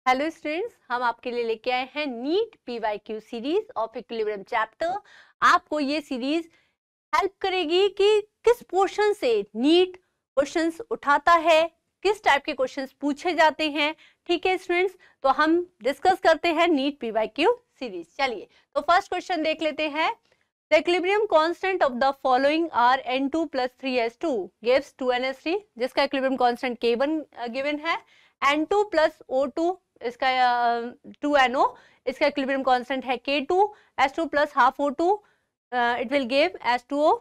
Hello students, हम आपके लिए लेके आए हैं NEET PYQ series of equilibrium chapter. आपको ये सीरीज हेल्प करेगी कि किस पोर्शन से नीट क्वेश्चंस उठाता है, किस टाइप के क्वेश्चंस पूछे जाते हैं। ठीक है स्टूडेंट्स, तो हम डिस्कस करते हैं नीट पीवाईक्यू सीरीज। चलिए, तो फर्स्ट क्वेश्चन देख लेते हैं। The equilibrium constant of the following are N2 plus 3S2 gives 2NS3, जिसका equilibrium constant K1 given है। N2 plus O2 इसका 2NO, इसका equilibrium constant है K2। S2 plus half O2 it will give S2O,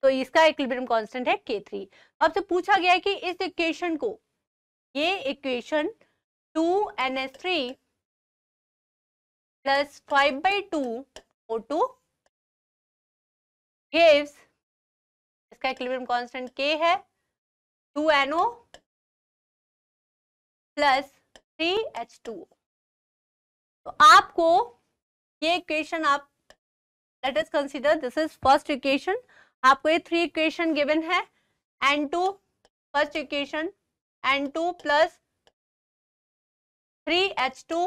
तो इसका equilibrium constant है K3। आपसे पूछा गया है कि इस इक्वेशन को, ये equation 2NS3 plus 5/2 O2 gives, इसका इक्विलिब्रियम कांस्टेंट K है 2NO प्लस 3H2O। तो आपको ये इक्वेशन, आप let us consider this is first equation. आपको ये 3 इक्वेशन गिवन है। N2 first equation, N2 plus 3H2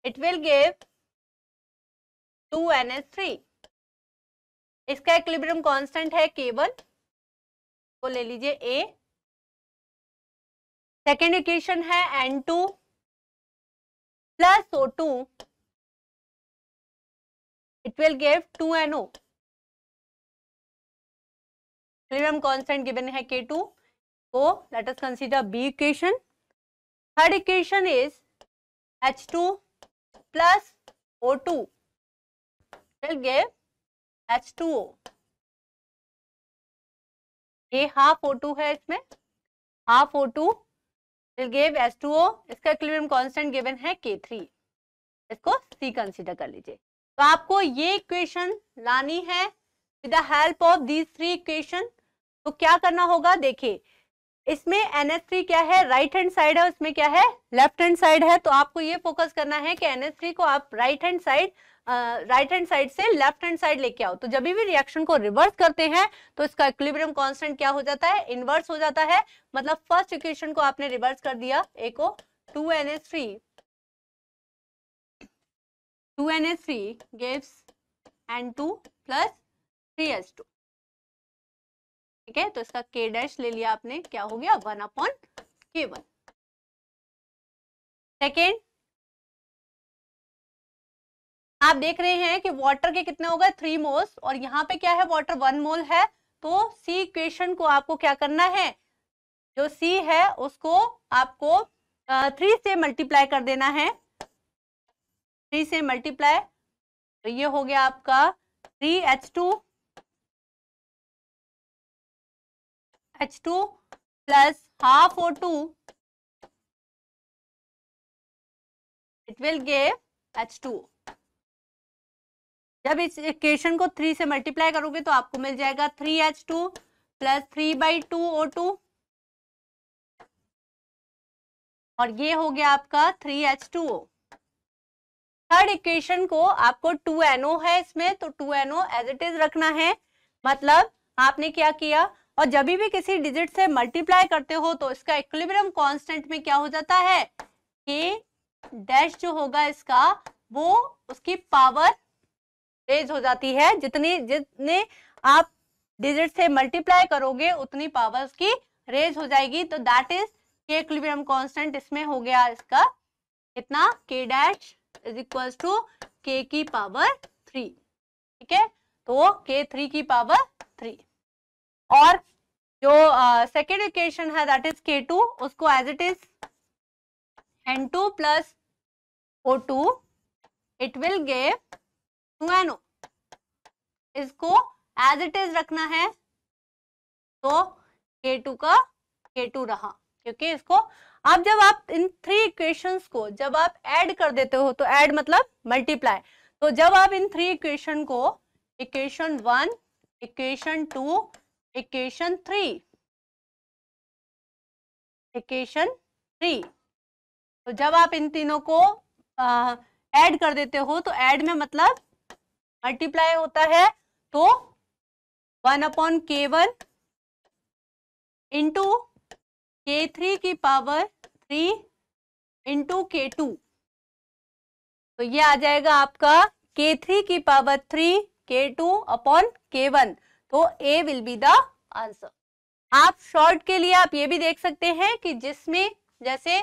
it will give 2NH3। इसका इक्विलिब्रियम कांस्टेंट है K1, को ले लीजिए A। सेकेंड इक्वेशन है N2 plus O2 it will give 2NO। Equilibrium constant given है K2, को let us consider B equation. Third equation is H2 plus O2 will give H2O। ये half O2 है, इसमें half O2 will give H2O। इसका equilibrium constant given है K3, इसको C consider कर लीजिए। तो आपको ये इक्वेशन लानी है with the help of these 3 equation. तो क्या करना होगा, देखिए इसमें NH3 क्या है, राइट हैंड साइड है, उसमें क्या है, लेफ्ट हैंड साइड है। तो आपको ये फोकस करना है कि NH3 को आप राइट हैंड साइड से लेफ्ट हैंड साइड लेके आओ। तो जब भी रिएक्शन को रिवर्स करते हैं तो इसका इक्विलिब्रियम कांस्टेंट क्या हो जाता है, इनवर्स हो जाता है। मतलब फर्स्ट इक्वेशन को आपने रिवर्स कर दिया, ए को 2NH3 gives N2 plus 3H2। ठीक है, तो इसका K डैश ले लिया आपने, क्या हो गया 1/K1। सेकेंड, आप देख रहे हैं कि वाटर के कितने हो गए 3 मोल्स, और यहाँ पे क्या है, वाटर 1 मोल है। तो C इक्वेशन को आपको क्या करना है, जो C है उसको आपको 3 से मल्टीप्लाई कर देना है। 3 से मल्टीप्लाई, तो ये हो गया आपका 3H2 plus half O2 it will give H2O। जब इस इक्वेशन को 3 से मल्टीप्लाई करोगे तो आपको मिल जाएगा 3H2 प्लस 3/2 O2, और ये हो गया आपका 3H2O। थर्ड इक्वेशन को आपको 2NO है इसमें, तो 2NO एज इट इज रखना है। मतलब आपने क्या किया, और जब भी किसी डिजिट से मल्टीप्लाई करते हो तो इसका इक्विलिब्रियम कांस्टेंट में क्या हो जाता है, K डैश जो होगा इसका, वो उसकी पावर रेज हो जाती है। जितने आप डिजिट से मल्टीप्लाई करोगे उतनी पावर उसकी रेज हो जाएगी। तो that is K equilibrium constant इसमें हो गया इसका कितना, K dash is equal to K की पावर 3। ठीक है, तो K3 की पावर 3। और जो सेकेंड इक्वेशन है दैट इज K2, उसको as it is N2 plus O2 it will give 2NO। इसको एज इट इज रखना है, तो K2 का K2 रहा, क्योंकि इसको अब जब आप इन 3 इक्वेशंस को जब आप ऐड कर देते हो, तो ऐड मतलब मल्टीप्लाई। तो जब आप इन 3 इक्वेशन को, इक्वेशन 1, इक्वेशन 2, इक्वेशन 3, तो जब आप इन तीनों को ऐड कर देते हो, तो ऐड में मतलब मल्टीप्लाई होता है। तो 1/K1 इंटू K3 की पावर 3 इंटू K2, तो ये आ जाएगा आपका K3 की पावर 3 K2 अपॉन K1, तो A will be the answer. आप शॉर्ट के लिए आप ये भी देख सकते हैं कि जिसमें जैसे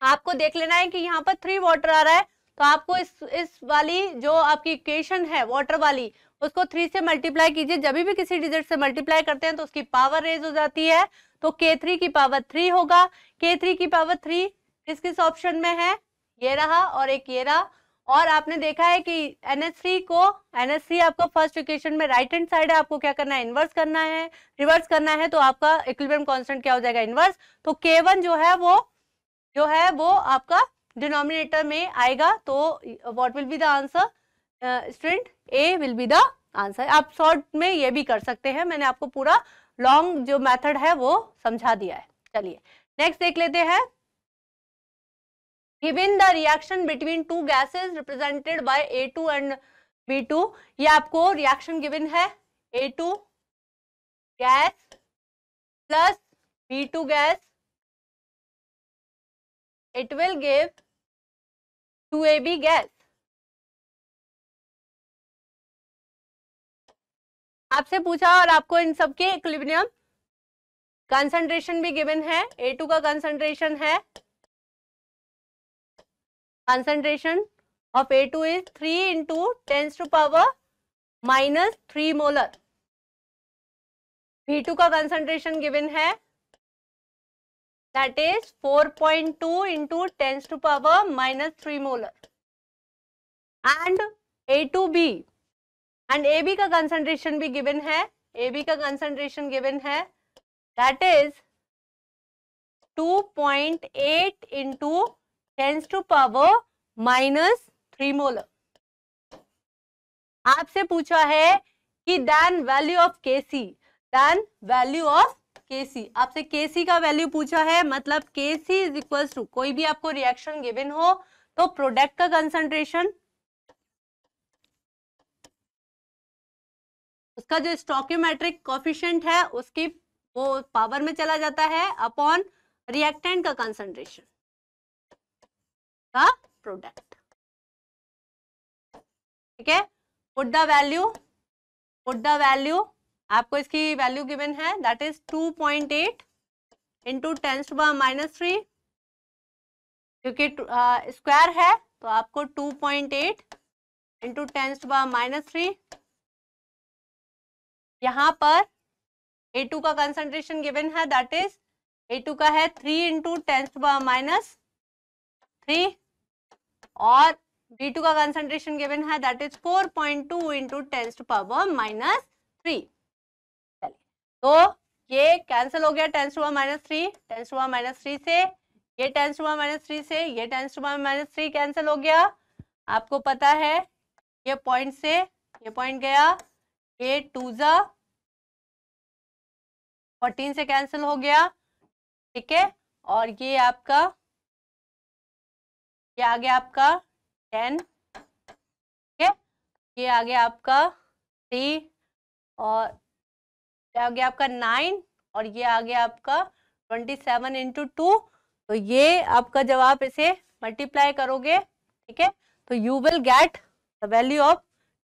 आपको देख लेना है कि यहाँ पर 3 वाटर आ रहा है, तो आपको इस वाली जो आपकी इक्वेशन है वाटर वाली, उसको 3 से मल्टीप्लाई कीजिए। जब भी किसी डिजिट से मल्टीप्लाई करते हैं तो उसकी पावर रेज हो जाती है, तो K3 की पावर 3 होगा। K3 की पावर 3 किस किस ऑप्शन में है, ये रहा और एक ये रहा। और आपने देखा है कि NH3 आपको फर्स्ट इक्वेशन में राइट हैंड साइड है, आपको क्या करना है, इनवर्स करना है, रिवर्स करना है, तो आपका इक्विलिब्रियम कांस्टेंट क्या हो जाएगा, इनवर्स। तो K1 जो है वो आपका डिनोमिनेटर में आएगा, तो what will be the answer student, A will be the answer. आप शॉर्ट में ये भी कर सकते हैं, मैंने आपको पूरा लॉन्ग जो मेथड है वो समझा दिया है। चलिए नेक्स्ट देख लेते हैं। Given the reaction between two gases represented by A2 and B2, ये आपको रिएक्शन गिवन है, A2 gas plus B2 gas, it will give 2AB gas. आपसे पूछा और आपको इन सबके इक्विलिब्रियम कंसंट्रेशन भी गिवन है। A2 का कंसंट्रेशन है, concentration of A2 is 3 into 10 to power minus 3 molar। B2 का concentration given है, that is 4.2 into 10 to power minus 3 molar। and A2B and AB का concentration भी given है, AB का concentration given है, that is 2.8 into 10 to power minus 3 molar। आपसे पूछा है कि then value of Kc, then value of Kc, आपसे Kc का वैल्यू पूछा है, मतलब Kc इज इक्वल टू, कोई भी आपको रिएक्शन गिवन हो तो प्रोडक्ट का कंसंट्रेशन, उसका जो स्टोइकियोमेट्रिक कोएफिशिएंट है उसकी वो पावर में चला जाता है, अपॉन रिएक्टेंट का कंसंट्रेशन का प्रोडक्ट। ठीक है, पुट द वैल्यू, आपको इसकी वैल्यू गिवन है, that is 2.8 into 10 to power minus 3, क्योंकि स्क्वायर है तो आपको 2.8 इंटू 10 टू पावर माइनस 3। यहाँ पर A2 का कंसंट्रेशन गिवन है, दैट इज A2 का है 3 इंटू 10 टू पावर माइनस 3, और B2 का कंसंट्रेशन गिवन है, that is 4.2 into 10 to power minus 3। चलिए, तो ये कैंसिल हो गया 10 to power minus 3, 10 to power minus 3 से, ये 10 टू पावर माइनस 3 से, ये 10 टू पावर माइनस 3 कैंसिल हो गया। आपको पता है ये पॉइंट से ये पॉइंट गया, ये 2 जा 14 से कैंसिल हो गया। ठीक है, और ये आपका ये आ गया आपका 10, ठीक है, ये आ गया आपका 3, और ये आ गया आपका 9, और ये आ गया आपका 27 इंटू 2। तो ये आपका जब आप इसे मल्टीप्लाई करोगे, ठीक है, तो you will get the value of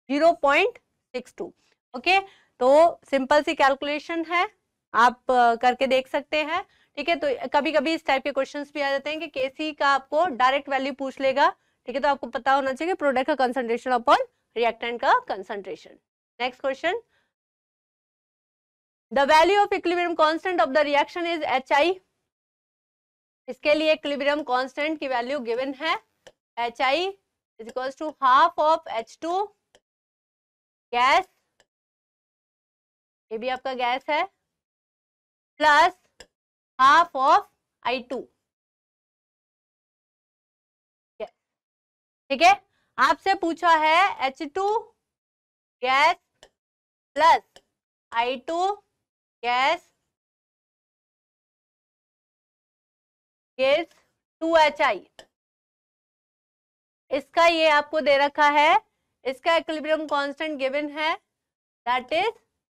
0.62। Okay, तो सिंपल सी कैलकुलेशन है, आप करके देख सकते हैं। ठीक है, तो कभी कभी इस टाइप के क्वेश्चंस भी आ जाते हैं कि Kc का आपको डायरेक्ट वैल्यू पूछ लेगा। ठीक है, तो आपको पता होना चाहिए कि प्रोडक्ट का कंसंट्रेशन अपॉन रिएक्टेंट का concentration. Next question, the value of equilibrium constant of the reaction is HI। इसके लिए इक्विलिब्रियम कांस्टेंट की वैल्यू गिवन है, HI is equals to half of H2 gas, ये भी आपका गैस है, प्लस हाफ ऑफ I2। ठीक है, आपसे पूछा है H2 gas plus I2 gas gives 2HI। इसका ये आपको दे रखा है, इसका इक्विलिब्रियम कांस्टेंट गिवन है, दैट इज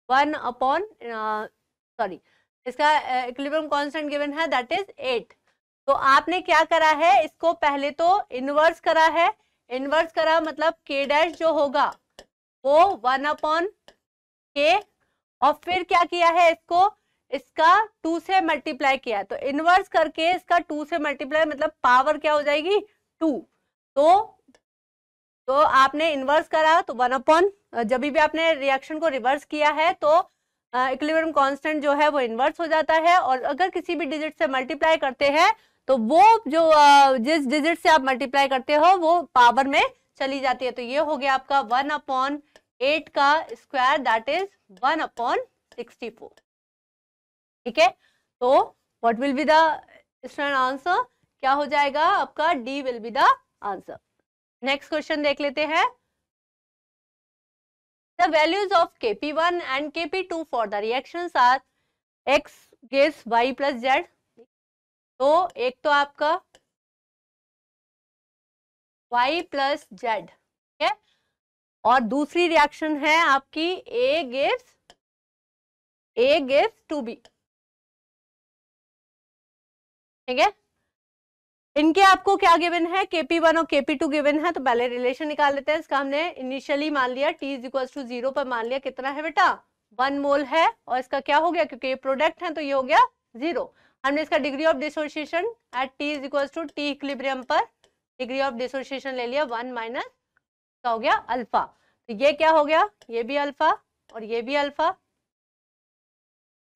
1 अपॉन इसका इक्विलिब्रियम कांस्टेंट गिवन है, दैट इज 8। तो आपने क्या करा है, इसको पहले तो इनवर्स करा है, इनवर्स करा मतलब k डैश जो होगा वो 1/k, और फिर क्या किया है, इसको इसका 2 से मल्टीप्लाई किया, तो इनवर्स करके इसका 2 से मल्टीप्लाई मतलब पावर क्या हो जाएगी 2। तो आपने इनवर्स करा तो 1/, जब भी आपने रिएक्शन को रिवर्स किया है तो इक्विलिब्रियम कांस्टेंट जो है वो इनवर्स हो जाता है, और अगर किसी भी डिजिट से मल्टीप्लाई करते हैं तो वो जो जिस डिजिट से आप मल्टीप्लाई करते हो वो पावर में चली जाती है। तो ये हो गया आपका 1/8 का स्क्वायर, दैट इज 1/64। ठीक है, तो what will be the student answer, क्या हो जाएगा आपका, D will be the answer. Next question देख लेते हैं। The values of Kp1 and Kp2 for the reactions are x gives y plus z। तो एक तो आपका y plus z, ठीक है, और दूसरी रिएक्शन है आपकी a gives 2b। ठीक है, इनके आपको क्या गिवन है, Kp1 और Kp2 गिवन है, तो पहले रिलेशन निकाल लेते हैं। इसका हमने इनिशियली मान लिया t इज इक्वल टू 0 पर मान लिया कितना है बेटा 1 मोल है, और इसका क्या हो गया, क्योंकि ये प्रोडक्ट है तो ये हो गया 0। हमने इसका degree of dissociation at t is equal to t equilibrium पर डिग्री ऑफ डिसोसिएशन ले लिया 1 माइनस का हो गया अल्फा, तो ये क्या हो गया, ये भी अल्फा और ये भी अल्फा।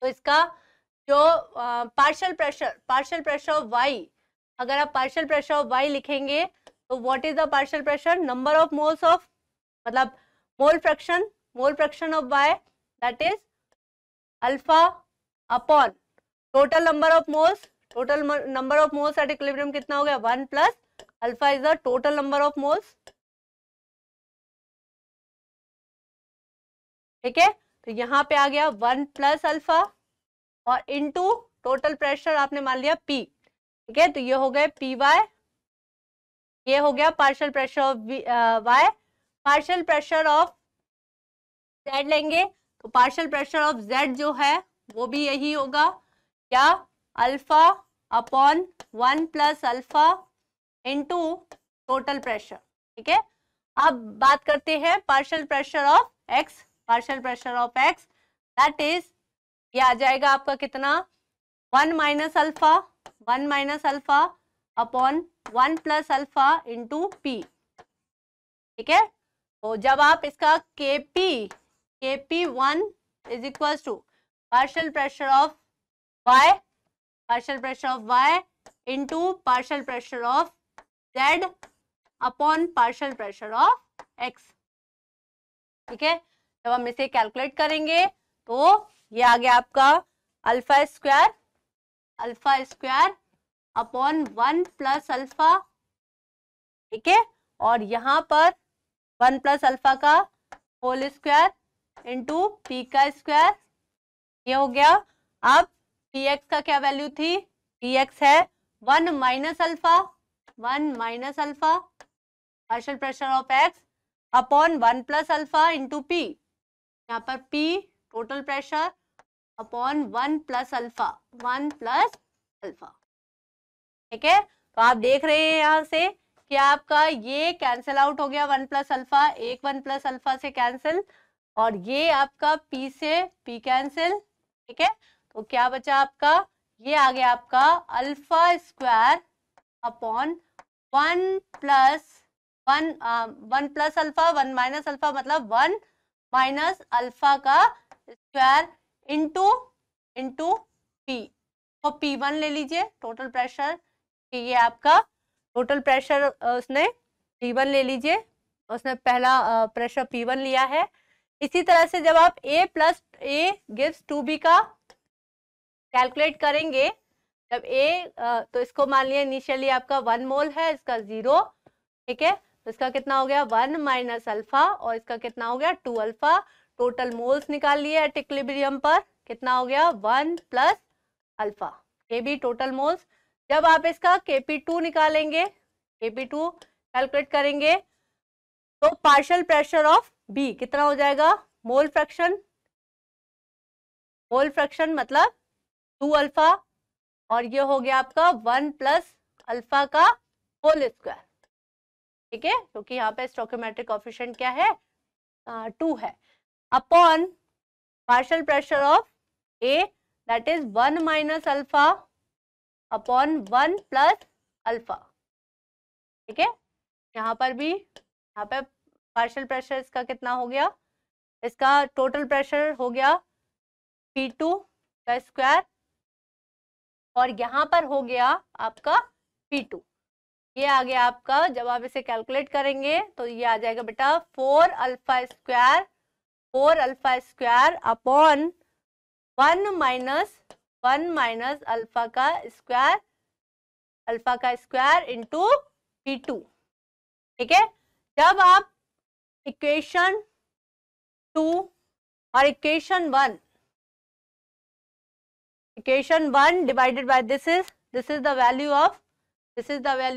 तो इसका जो पार्शियल प्रेशर ऑफ y, अगर आप पार्शियल प्रेशर ऑफ y लिखेंगे तो what is the partial pressure, number of moles of, मतलब mole fraction of y, that is alpha upon total number of moles, total number of moles at equilibrium कितना हो गया 1 plus alpha is the total number of moles. ठीक है, तो यहाँ पे आ गया 1 प्लस अल्फा और इनटू टोटल प्रेशर आपने मान लिया P। ठीक है, तो ये हो गए पी वाई, ये हो गया partial pressure of Y. Partial pressure of Z लेंगे तो पार्शियल प्रेशर ऑफ जेड जो है वो भी यही होगा, क्या, alpha upon 1 plus alpha into total pressure. ठीक है, अब बात करते हैं partial pressure of X. Partial pressure of X that is, ये आ जाएगा आपका कितना 1 minus alpha upon 1 plus alpha into P. ठीक है, तो जब आप इसका Kp1 is equal to partial pressure of y into partial pressure of z upon partial pressure of x। ठीक है, जब हम इसे कैलकुलेट करेंगे तो ये आ गया आपका alpha square upon 1 plus alpha. ठीक है, और यहाँ पर 1 प्लस अल्फा का होल स्क्वायर इंटू पी का स्क्वायर, ये हो गया। अब पी एक्स का क्या वैल्यू थी, पी एक्स है 1 minus alpha partial pressure of x upon 1 plus alpha into P, यहाँ पर P total pressure upon 1 plus alpha. ठीक है, तो आप देख रहे हैं यहाँ से कि आपका ये कैंसिल आउट हो गया 1 प्लस अल्फा, एक 1 प्लस अल्फा से कैंसिल, और ये आपका p से p कैंसिल। ठीक है, तो क्या बचा आपका, ये आ गया आपका alpha square upon 1 plus alpha 1 minus alpha मतलब 1 माइनस अल्फा का स्क्वायर इंटू पी। तो P1 ले लीजिए टोटल प्रेशर, ये आपका टोटल प्रेशर उसने P1 ले लीजिए, उसने पहला प्रेशर P1 लिया है। इसी तरह से जब आप A plus A gives 2B का कैलकुलेट करेंगे, जब A तो इसको मान लिया इनिशियली आपका 1 मोल है, इसका 0। ठीक है, तो इसका कितना हो गया 1 माइनस अल्फा और इसका कितना हो गया 2 अल्फा। टोटल मोल्स निकाल लिए एट इक्विलिब्रियम पर, कितना हो गया 1 प्लस अल्फा, ये भी टोटल मोल्स। जब आप इसका Kp2 निकालेंगे, Kp2 कैलकुलेट करेंगे तो पार्शियल प्रेशर ऑफ B कितना हो जाएगा, मोल फ्रैक्शन मतलब 2 अल्फा और ये हो गया आपका 1 प्लस अल्फा का होल स्क्वायर, ठीक है, क्योंकि यहाँ पे स्टोइकोमेट्रिक कोएफिशिएंट क्या है 2 है, upon partial pressure of A that is 1 minus alpha upon 1 plus alpha, ठीक है। यहाँ पर भी, यहाँ पे पार्शियल प्रेशर इसका कितना हो गया, इसका टोटल प्रेशर हो गया P2 का स्क्वायर, और यहाँ पर हो गया आपका P2, ये आ गया आपका, जब आप इसे कैलकुलेट करेंगे तो ये आ जाएगा बेटा 4 alpha square upon 1 minus alpha का स्क्वायर इंटू P2, ठीक है। जब आप इक्वेशन 2 और equation 1 divided by this is the value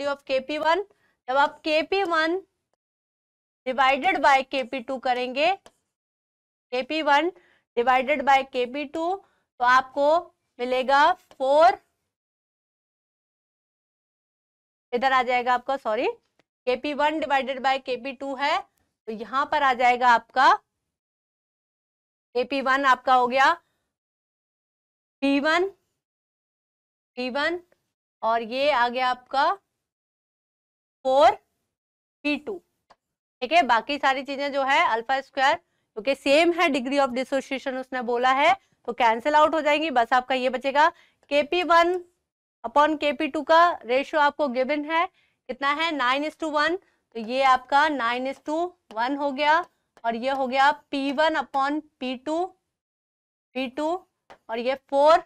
of Kp1, जब आप Kp1 डिवाइडेड बाय Kp2 करेंगे, Kp1 डिवाइडेड बाय Kp2, तो आपको मिलेगा 4, इधर आ जाएगा आपका, sorry, Kp1 divided by Kp2 है, तो यहां पर आ जाएगा आपका Kp1 आपका हो गया P1 और ये आ गया आपका 4 P2, ठीक है। बाकी सारी चीजें जो है अल्फा स्क्वायर, क्योंकि सेम है डिग्री ऑफ डिसोसिएशन उसने बोला है, तो कैंसिल आउट हो जाएंगी, बस आपका ये बचेगा Kp1 अपॉन Kp2 का रेशियो आपको गिवन है, कितना है 9:1, तो ये आपका 9:1 हो गया, और ये हो गया P1 अपॉन P2 और ये 4,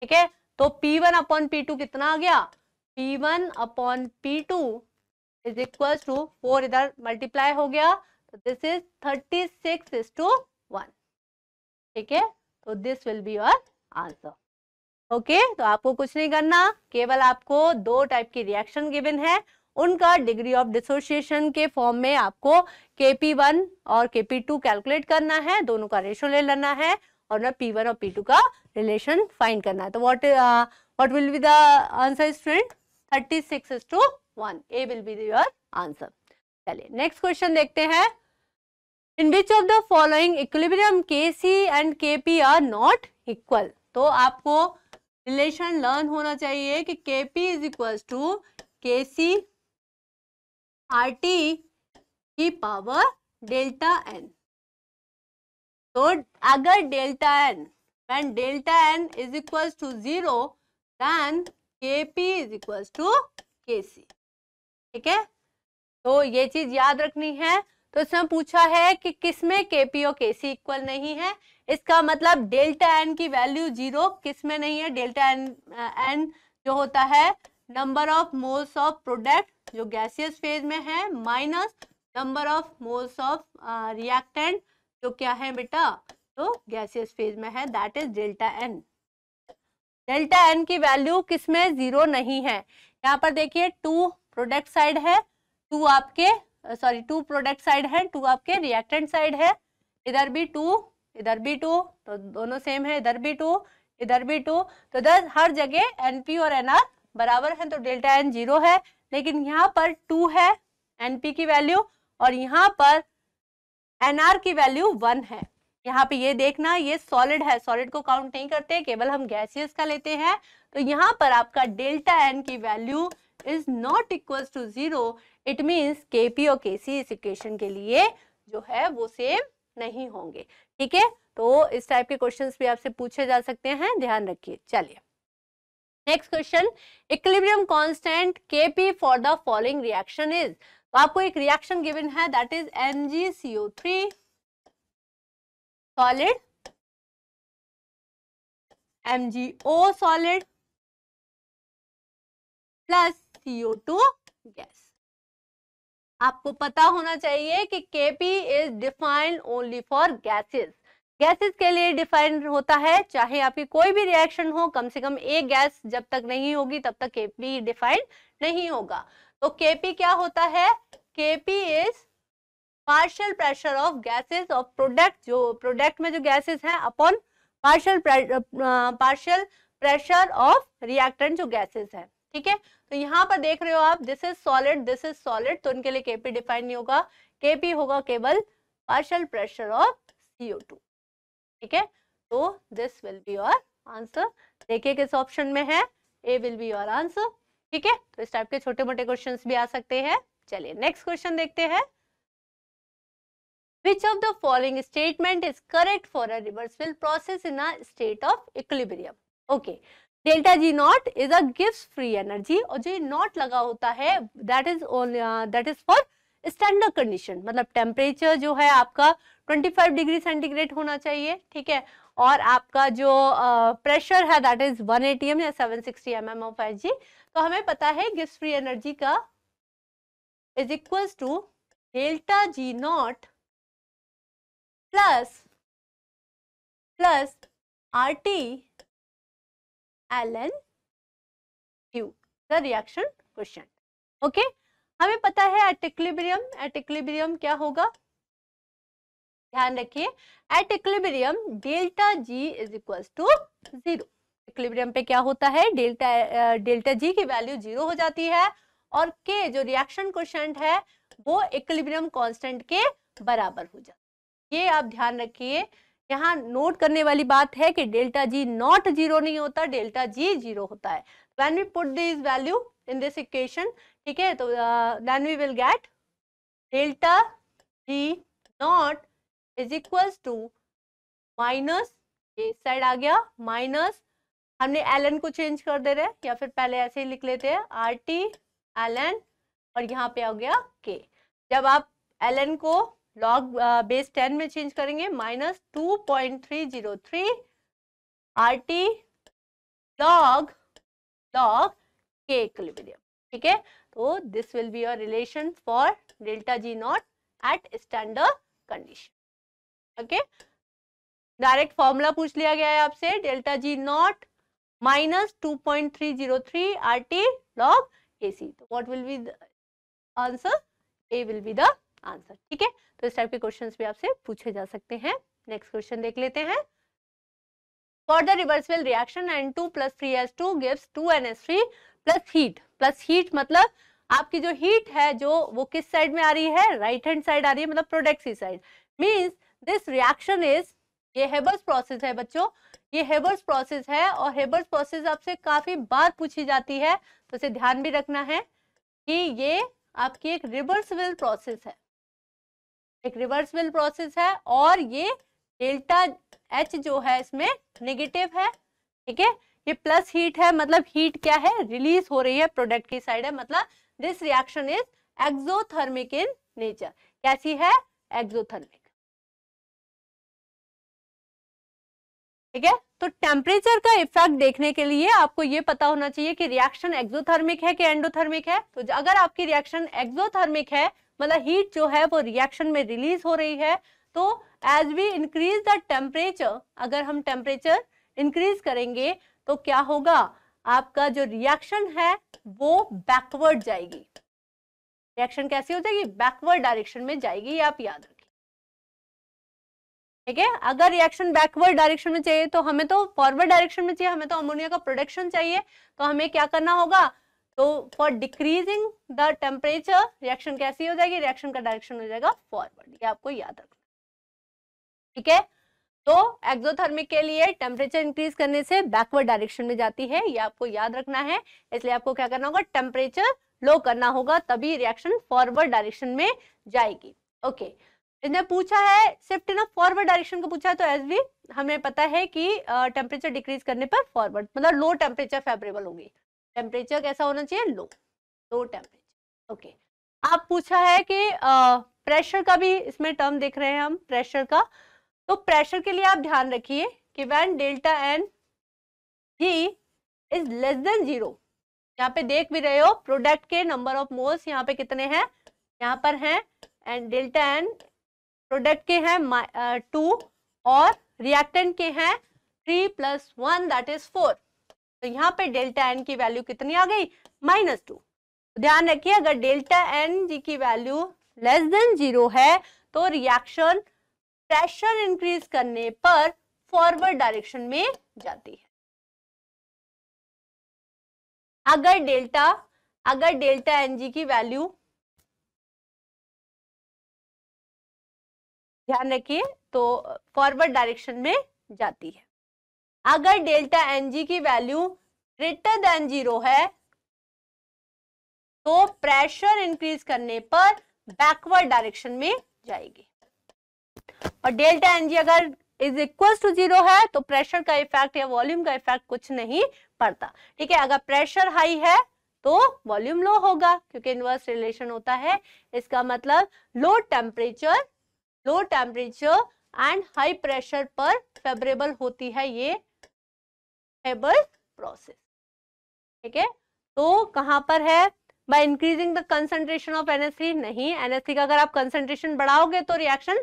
ठीक है। तो P1 अपॉन P2 कितना आ गया, P1 upon P2 is equal to 4, इधर मल्टीप्लाई हो गया, तो दिस इज 36:1, ठीक है। तो this will be your answer, okay. तो आपको कुछ नहीं करना, केवल आपको 2 टाइप की रिएक्शन गिवन है, उनका डिग्री ऑफ डिसोसिएशन के फॉर्म में आपको Kp1 और Kp2 कैलकुलेट करना है, दोनों का रेशियो ले लेना है, और ना P1 और P2 का रिलेशन फाइंड करना है। तो what will be the answer student, 36:1, A will be your answer. चलिए नेक्स्ट क्वेश्चन देखते हैं, in which of the following equilibrium Kc and Kp are not equal. तो आपको रिलेशन लर्न होना चाहिए कि Kp is equal to Kc RT की power delta n। तो अगर delta n, when delta n is equals to 0, then Kp is equals to Kc, ठीक है। तो ये चीज याद रखनी है। तो इसमें पूछा है कि किसमें Kp और Kc इक्वल नहीं है, इसका मतलब डेल्टा n की वैल्यू 0 किसमें नहीं है, डेल्टा n जो होता है number of moles of product जो गैसियस फेज में है, minus number of moles of reactant जो क्या है बेटा, तो गैसियस फेज में है, that is delta n। Delta n की वैल्यू किसमें 0 नहीं है। यहाँ पर देखिए 2 प्रोडक्ट साइड है, 2 प्रोडक्ट साइड है, 2 आपके रिएक्टेंट साइड है, इधर भी 2 इधर भी 2, तो दोनों सेम है, इधर भी 2 इधर भी 2, तो इधर हर जगह NP और NR बराबर है, तो डेल्टा n 0 है। लेकिन यहाँ पर 2 है NP की वैल्यू और यहाँ पर NR की वैल्यू 1 है। यहाँ पे ये देखना, ये सॉलिड है, सॉलिड को काउंट नहीं करते, केवल हम गैसियस का लेते हैं। तो यहाँ पर आपका डेल्टा n की value is not equal to 0, it means Kp और Kc इस इक्वेशन के लिए जो है वो सेम नहीं होंगे, ठीक है। तो इस टाइप के क्वेश्चंस भी आपसे पूछे जा सकते हैं, ध्यान रखिए। चलिए next question, equilibrium constant Kp for the following reaction is. तो आपको एक रिएक्शन गिवन है, that is MgCO3 solid MgO solid plus CO2 gas. आपको पता होना चाहिए कि Kp is defined only for gases. Gases के लिए डिफाइंड होता है, चाहे आपकी कोई भी रिएक्शन हो, कम से कम एक गैस जब तक नहीं होगी तब तक Kp डिफाइंड नहीं होगा। तो Kp क्या होता है, Kp is partial pressure of gases of product, जो प्रोडक्ट में जो गैसेस हैं upon partial pressure of reactant जो गैसेस है, ठीक है। तो यहाँ पर देख रहे हो आप, this is solid, this is solid, तो इनके लिए केपी डिफाइन नहीं होगा, केपी होगा केवल पार्शियल प्रेशर ऑफ CO2, ठीक है। तो this will be your answer. देखिए किस ऑप्शन में है, ए विल बी योर आंसर, ठीक है। तो इस टाइप के छोटे मोटे क्वेश्चंस भी आ सकते हैं। चलिए नेक्स्ट क्वेश्चन देखते हैं। Which of the following statement is correct for a reversible process in a state of equilibrium? Okay, delta G naught is a gives free energy, और जो नॉट लगा होता है that is for standard condition, मतलब temperature जो है आपका 25 degree centigrade होना चाहिए, ठीक है। और आपका जो प्रेशर है that is 1 atm या 760 mm of Hg। तो हमें पता है गिव्स फ्री एनर्जी का is equals to delta G not plus RT ln Q the reaction quotient. Okay, हमें पता है एट इक्विलिब्रियम क्या होगा, ध्यान रखिए, at equilibrium delta G is equals to 0। Equilibrium पे क्या होता है, डेल्टा G की वैल्यू 0 हो जाती है और K जो रिएक्शन क्वोशिएंट है वो इक्विलिब्रियम कांस्टेंट के बराबर हो जाता है। ये आप ध्यान रखिए, यहाँ नोट करने वाली बात है कि डेल्टा G नॉट 0 नहीं होता, डेल्टा G 0 होता है। When we put this value in this equation, ठीक है, तो then we will get delta G not is equals to minus, ये साइड आ गया माइनस, हमने ln को चेंज कर दे रहे हैं या फिर पहले ऐसे ही लिख लेते हैं RT ln, और यहाँ पे आ गया K। जब आप ln को लॉग बेस 10 में चेंज करेंगे, minus 2.303 RT log K equilibrium, ठीक है। तो this will be your relation for delta G not at standard condition. Okay, direct formula पूछ लिया गया है आपसे, delta G not minus 2.303 RT log AC। तो what will be the answer, A will be the answer, ठीक है। तो इस टाइप के क्वेश्चंस भी आपसे पूछे जा सकते हैं। नेक्स्ट क्वेश्चन देख लेते हैं। For the reversible reaction N2 + 3H2 gives 2NH3 plus heat मतलब आपकी जो हीट है जो वो किस साइड में आ रही है, राइट हैंड साइड आ रही है, मतलब प्रोडक्ट की side. Means this reaction is, ये हेबर्स प्रोसेस है बच्चों, ये हेबर्स प्रोसेस है और हेबर्स प्रोसेस आपसे काफी बार पूछी जाती है, तो इसे ध्यान भी रखना है कि ये आपकी एक रिवर्सिबल प्रोसेस है, एक रिवर्सिबल प्रोसेस है, और ये डेल्टा H जो है इसमें नेगेटिव है, ठीक है। ये प्लस हीट है, मतलब हीट क्या है, रिलीज हो रही है, प्रोडक्ट की साइड है, मतलब this reaction is exothermic in nature. कैसी है, एक्सोथर्मिक, ठीक है। तो टेम्परेचर का इफेक्ट देखने के लिए आपको ये पता होना चाहिए कि रिएक्शन एक्सोथर्मिक है कि एंडोथर्मिक है। तो अगर आपकी रिएक्शन एक्सोथर्मिक है, मतलब हीट जो है वो रिएक्शन में रिलीज हो रही है, तो as we increase the temperature, अगर हम टेम्परेचर इंक्रीज करेंगे तो क्या होगा, आपका जो रिएक्शन है वो बैकवर्ड जाएगी। रिएक्शन कैसी हो जाएगी, बैकवर्ड डायरेक्शन में जाएगी, ये आप याद रखिए, ठीक है। अगर रिएक्शन बैकवर्ड डायरेक्शन में चाहिए तो हमें तो फॉरवर्ड डायरेक्शन में चाहिए, हमें तो अमोनिया का प्रोडक्शन चाहिए, तो हमें क्या करना होगा, तो for decreasing the temperature reaction कैसी हो जाएगी, रिएक्शन का डायरेक्शन हो जाएगा फॉरवर्ड, ये आपको याद रखना, ठीक है। तो एक्सोथर्मिक के लिए टेम्परेचर इंक्रीज करने से बैकवर्ड डायरेक्शन में जाती है, ये आपको याद रखना है। इसलिए आपको क्या करना होगा, टेम्परेचर लो करना होगा, तभी रिएक्शन फॉरवर्ड डायरेक्शन में जाएगी। ओके, इसने पूछा है शिफ्ट इन फॉरवर्ड डायरेक्शन को पूछा है, तो एज भी हमें पता है कि टेम्परेचर डिक्रीज करने पर फॉरवर्ड, मतलब लो टेम्परेचर फेवरेबल होगी। टेम्परेचर कैसा होना चाहिए, लो टेम्परेचर। ओके, आप पूछा है कि प्रेशर का भी इसमें टर्म देख रहे हैं हम, प्रेशर का। तो प्रेशर के लिए आप ध्यान रखिए कि when delta n g is less than 0, यहाँ पे देख भी रहे हो प्रोडक्ट के नंबर ऑफ मोल्स यहाँ पे कितने हैं, यहाँ पर हैं, एंड डेल्टा एन प्रोडक्ट के हैं 2 और रिएक्टेंट के हैं 3 + 1 दैट इज 4। तो यहाँ पे डेल्टा एन की वैल्यू कितनी आ गई, -2। ध्यान रखिए अगर डेल्टा एन जी की वैल्यू लेस देन 0 है तो रिएक्शन प्रेशर इंक्रीज करने पर फॉरवर्ड डायरेक्शन में जाती है। अगर डेल्टा Ng की वैल्यू, ध्यान रखिए, तो फॉरवर्ड डायरेक्शन में जाती है। अगर डेल्टा Ng की वैल्यू ग्रेटर देन 0 है तो प्रेशर इंक्रीज करने पर बैकवर्ड डायरेक्शन में जाएगी, और डेल्टा Ng अगर इज इक्वल टू 0 है तो प्रेशर का इफेक्ट या वॉल्यूम का इफेक्ट कुछ नहीं पड़ता। ठीक है, अगर प्रेशर हाई है तो वॉल्यूम लो होगा, क्योंकि इनवर्स रिलेशन होता है। इसका मतलब low temperature and high pressure पर फेवरेबल होती है ये हेबर प्रोसेस। ठीक है, तो कहां पर है? By increasing the concentration of NH3 नहीं, NH3 का अगर आप कंसंट्रेशन बढ़ाओगे तो रिएक्शन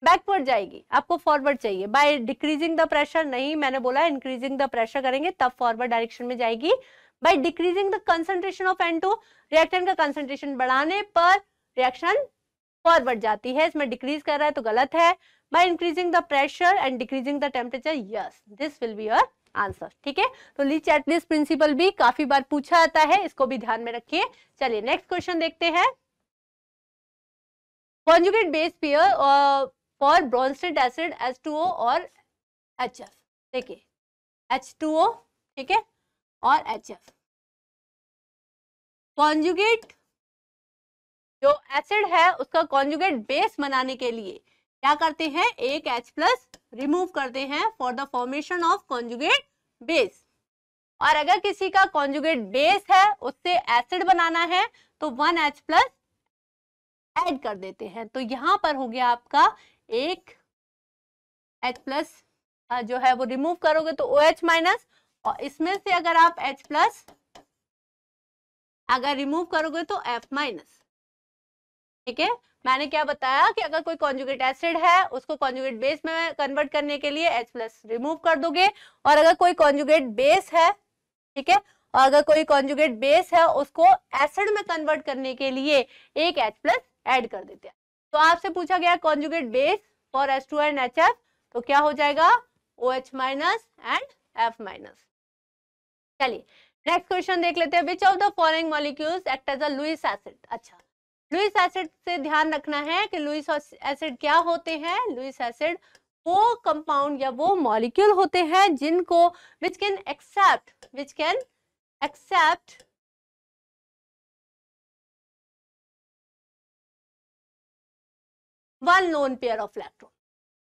बैकवर्ड जाएगी, आपको फॉरवर्ड चाहिए। बाय डिक्रीजिंग द प्रेशर नहीं, मैंने बोला इंक्रीजिंग द प्रेशर करेंगे तब फॉरवर्ड डायरेक्शन में जाएगी। By decreasing the concentration of N2, reactant का कंसंट्रेशन बढ़ाने पर रिएक्शन फॉरवर्ड जाती है, इसमें डिक्रीज कर रहा है तो गलत है। By increasing the pressure and decreasing the temperature, yes, this will be your answer. ठीक है, तो ली चैटलिस्ट प्रिंसिपल भी काफी बार पूछा जाता है, इसको भी ध्यान में रखिए। चलिए नेक्स्ट क्वेश्चन देखते हैं। Conjugate base pair for Bronsted acid H2O और HF। देखिए H2O, ठीक है, और HF कॉन्जुगेट जो एसिड है उसका कॉन्जुगेट बेस बनाने के लिए क्या करते हैं? एक H+ रिमूव करते हैं for the formation of conjugate base. और अगर किसी का कॉन्जुगेट बेस है उससे एसिड बनाना है तो 1 H+ ऐड कर देते हैं। तो यहां पर हो गया आपका एक H+ जो है वो रिमूव करोगे तो OH-, और इसमें से अगर आप H+ अगर रिमूव करोगे तो F-। ठीक है, मैंने क्या बताया कि अगर कोई कॉन्जुगेट एसिड है उसको कॉन्जुगेट बेस में कन्वर्ट करने के लिए H+ रिमूव कर दोगे, और अगर कोई कॉन्जुगेट बेस है, ठीक है, और अगर कोई कॉन्जुगेट बेस है उसको एसिड में कन्वर्ट करने के लिए एक H+ ऐड कर देते हैं। तो आपसे पूछा गया conjugate base for H2 and HF, तो क्या हो जाएगा? OH- and F-। चलिए नेक्स्ट क्वेश्चन देख लेते हैं। Which of the following molecules act as a Lewis acid. अच्छा, लुईस एसिड से ध्यान रखना है कि लुईस एसिड क्या होते हैं। लुईस एसिड वो कंपाउंड या वो मॉलिक्यूल होते हैं जिनको which can accept one lone pair of electron,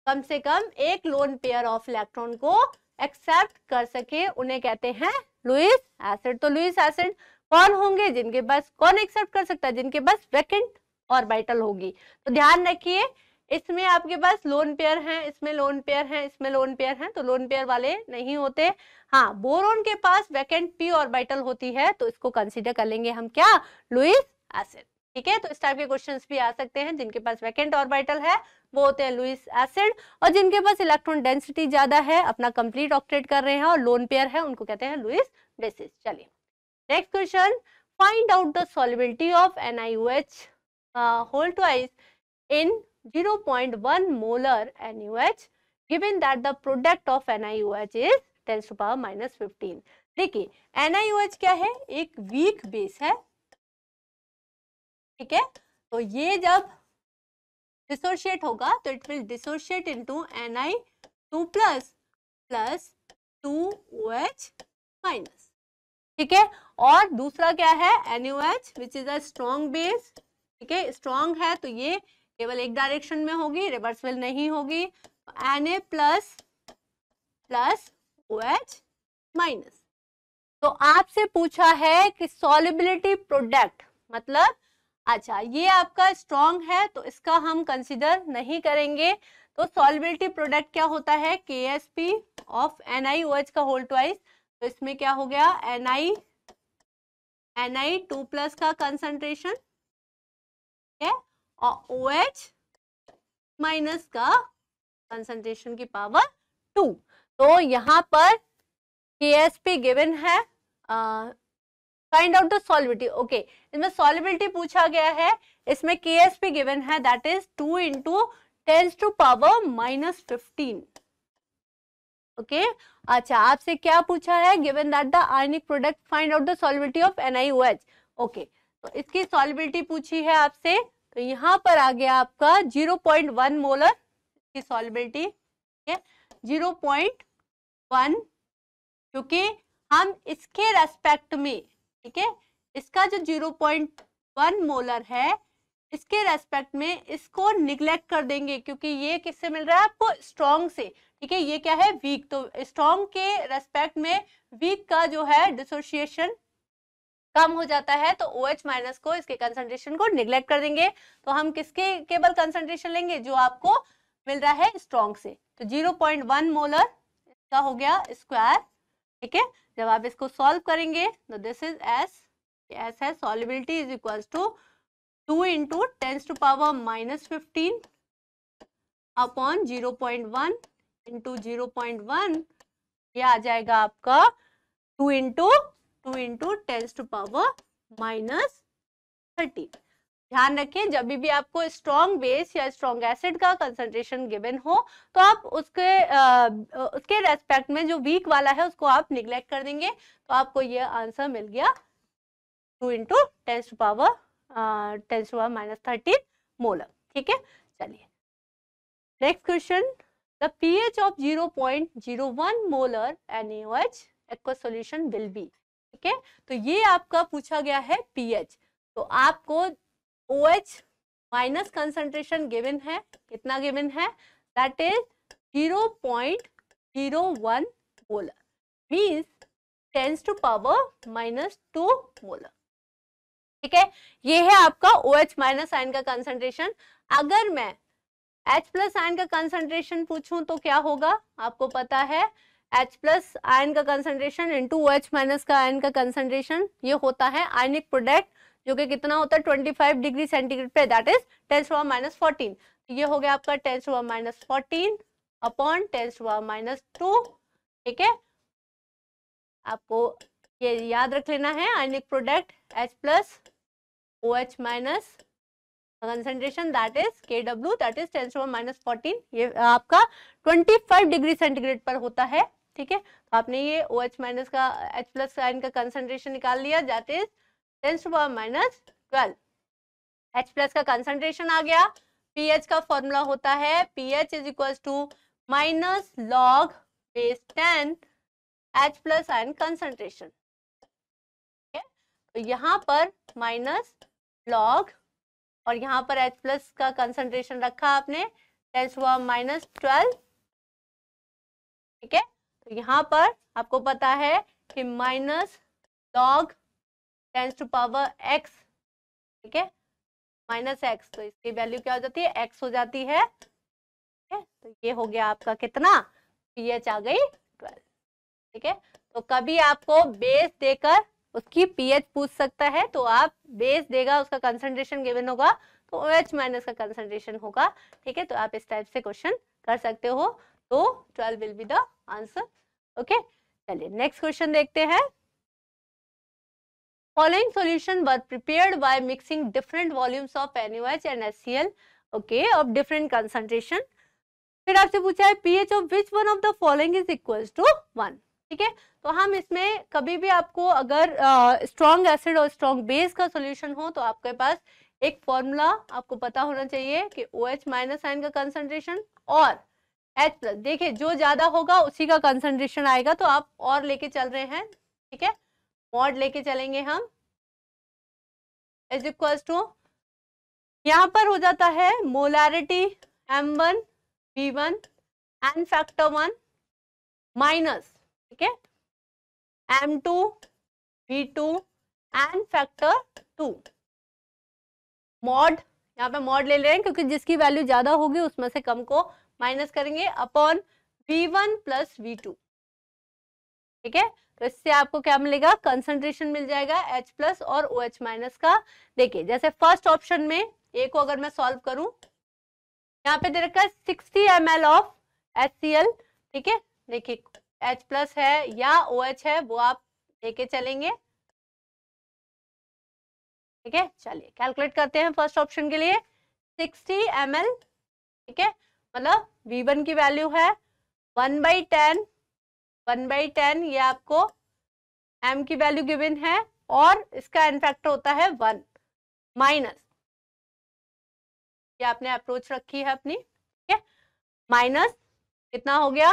कम से कम एक लोन पेयर ऑफ इलेक्ट्रॉन को एक्सेप्ट कर सके, उन्हें कहते हैं लुईस एसिड। तो लुईस एसिड कौन होंगे? जिनके पास, कौन एक्सेप्ट कर सकता है? जिनके पास वैकेंट ऑर्बिटल होगी। तो ध्यान रखिए, इसमें आपके पास लोन पेयर हैं, इसमें लोन पेयर हैं, इसमें लोन पेयर हैं, तो लोन पेयर वाले नहीं होते। हाँ, बोरोन के पास वैकेंट p ऑर्बिटल होती है तो इसको कंसीडर कर लेंगे हम क्या? Lewis acid. ठीक है, तो इस टाइप के क्वेश्चंस भी आ सकते हैं। जिनके पास वैकेंट ऑर्बिटल है वो होते हैं लुईस एसिड, और जिनके पास इलेक्ट्रॉन डेंसिटी ज्यादा है, अपना कंप्लीट ऑक्टेट कर रहे हैं और लोन पेयर है, उनको कहते हैं लुईस बेसिस। चलिए next question, find out the solubility of NiOH whole twice in 0.1 molar NaOH given that the product of NiOH is 10⁻⁻15। देखिए NiOH क्या है? एक वीक बेस है। ठीक है, तो ये जब डिसोशिएट होगा तो it will dissociate into Ni2+ plus 2OH-। ठीक है, और दूसरा क्या है? NaOH which is a strong base. ठीक है, स्ट्रॉन्ग है तो ये केवल एक डायरेक्शन में होगी, रिवर्सिबल नहीं होगी। Na+ plus OH-। तो आपसे पूछा है कि सॉल्युबिलिटी प्रोडक्ट, मतलब अच्छा ये आपका स्ट्रॉन्ग है तो इसका हम कंसीडर नहीं करेंगे। तो सॉल्युबिलिटी प्रोडक्ट क्या होता है? KSP ऑफ NiOH का होल ट्वाइस। तो इसमें क्या हो गया? Ni2+ का कंसंट्रेशन है और OH- का कंसंट्रेशन की पावर 2। तो यहाँ पर KSP गिवन है, find out the solubility. Okay, इसमें सॉल्युबिलिटी पूछा गया है, इसमें KSP गिवन है दैट इज 2 × 10⁻⁻15। ओके, अच्छा, आपसे क्या पूछा है, given that the ionic product find out the solubility of NiOH। Okay, तो इसकी सॉल्युबिलिटी पूछी है आपसे, तो यहाँ पर आ गया आपका 0.1 मोलर की सॉल्युबिलिटी है, 0.1, क्योंकि हम इसके रेस्पेक्ट में, ठीक है, इसका जो 0.1 मोलर है इसके रेस्पेक्ट में इसको निग्लेक्ट कर देंगे, क्योंकि ये किससे मिल रहा है आपको, स्ट्रॉन्ग से, ठीक है, ये क्या है, वीक, तो स्ट्रॉन्ग के रेस्पेक्ट में वीक का जो है डिसोसिएशन कम हो जाता है, तो OH माइनस को, इसके कंसंट्रेशन को निग्लेक्ट कर देंगे, तो हम किसके केवल कंसंट्रेशन लेंगे, जो आपको मिल रहा है स्ट्रॉन्ग से, तो 0.1 मोलर इसका हो गया स्क्वायर, ठीक है। जब आप इसको सॉल्व करेंगे तो दिस इज एस है solubility is equal to 2 into 10⁻⁻15 upon 0.1 into 0.1, ये आ जाएगा आपका 2 इंटू 10⁻⁻13। ध्यान रखें, जब भी आपको स्ट्रॉन्ग बेस या स्ट्रॉन्ग एसिड का कंसंट्रेशन गिवन हो तो आप उसके रेस्पेक्ट में जो वीक वाला है उसको आप निग्लेक्ट कर देंगे, तो आपको ये आंसर मिल गया 2 इंटू 10⁻13 मोलर, ठीक है। चलिए next question, the pH of 0.01 molar NaOH aqueous solution will be, ठीक है, तो ये आपका पूछा गया है pH, तो आपको OH माइनस कंसंट्रेशन गिवन है, कितना गिवन है, that is 0.01 molar, means 10⁻⁻2 molar, ठीक है। ये है आपका OH माइनस आयन का कंसंट्रेशन। अगर मैं H प्लस आयन का कंसंट्रेशन पूछूं तो क्या होगा, आपको पता है H प्लस आयन का कंसंट्रेशन इंटू OH माइनस का आयन का कंसंट्रेशन, ये होता है आयनिक प्रोडक्ट, जो कि कितना होता है 25 डिग्री सेंटीग्रेड पे, दैट इज 10⁻⁻14, ये हो गया आपका 10⁻⁻14 अपॉन 10⁻⁻2, ठीक है। आपको ये याद रख लेना है, ionic product H plus OH minus concentration that is Kw, that is 10⁻⁻14, ये आपका 25 डिग्री सेंटीग्रेड पर होता है, ठीक है। तो आपने ये OH माइनस का H प्लस आयन का कंसंट्रेशन निकाल लिया, दैट इज 10⁻12। H प्लस का कंसंट्रेशन आ गया, pH का फॉर्मूला होता है pH is equal to minus log base 10 H plus ion concentration, ठीक है। तो यहाँ पर माइनस लॉग और यहाँ पर H प्लस का कंसंट्रेशन रखा आपने 10⁻12, ठीक है। तो यहाँ पर आपको पता है कि माइनस लॉग 10⁻x, ठीक है, माइनस x, तो इसकी वैल्यू क्या हो जाती है, x हो जाती है, ठीक है। तो ये हो गया आपका कितना, pH आ गई 12, ठीक है। तो कभी आपको बेस देकर उसकी pH पूछ सकता है, तो आप बेस देगा, उसका कंसंट्रेशन गिवन होगा, तो OH माइनस का कंसंट्रेशन होगा, ठीक है। तो आप इस टाइप से क्वेश्चन कर सकते हो, तो 12 will be the answer, okay. चलिए नेक्स्ट क्वेश्चन देखते हैं। Following solution were prepared by mixing different volumes of NaOH and HCl, okay, of different concentration. फिर आपसे पूछा है pH of which one of the following is equals to 1, ठीक है। तो हम इसमें कभी भी आपको अगर स्ट्रॉन्ग एसिड और स्ट्रॉन्ग बेस का सॉल्यूशन हो तो आपके पास एक फॉर्मूला आपको पता होना चाहिए कि OH माइनस आयन का कंसंट्रेशन और H प्लस, देखिए जो ज्यादा होगा उसी का कंसंट्रेशन आएगा, तो आप और लेके चल रहे हैं, ठीक है, मॉड लेके चलेंगे हम, इज इक्वल्स टू, यहाँ पर हो जाता है molarity M1 V1 N factor 1 minus, ठीक है, M2 V2 N factor 2, mod, यहाँ पे मॉड ले रहे हैं क्योंकि जिसकी वैल्यू ज्यादा होगी उसमें से कम को माइनस करेंगे, अपॉन V1 प्लस V2, ठीक है। तो इससे आपको क्या मिलेगा, कंसंट्रेशन मिल जाएगा H प्लस और OH माइनस का। देखिए जैसे फर्स्ट ऑप्शन में ए को अगर मैं सॉल्व करूं, यहाँ पे दे रखा है 60 ml ऑफ HCl, ठीक है, देखिए H प्लस है या OH है वो आप लेके चलेंगे, ठीक है। चलिए कैलकुलेट करते हैं फर्स्ट ऑप्शन के लिए, 60 ml, ठीक है, मतलब V1 की वैल्यू है 1/10 1/10 ये आपको m की वैल्यू गिवन है और इसका n फैक्टर होता है 1 माइनस, ये आपने अप्रोच रखी है अपनी, ठीक है, माइनस कितना हो गया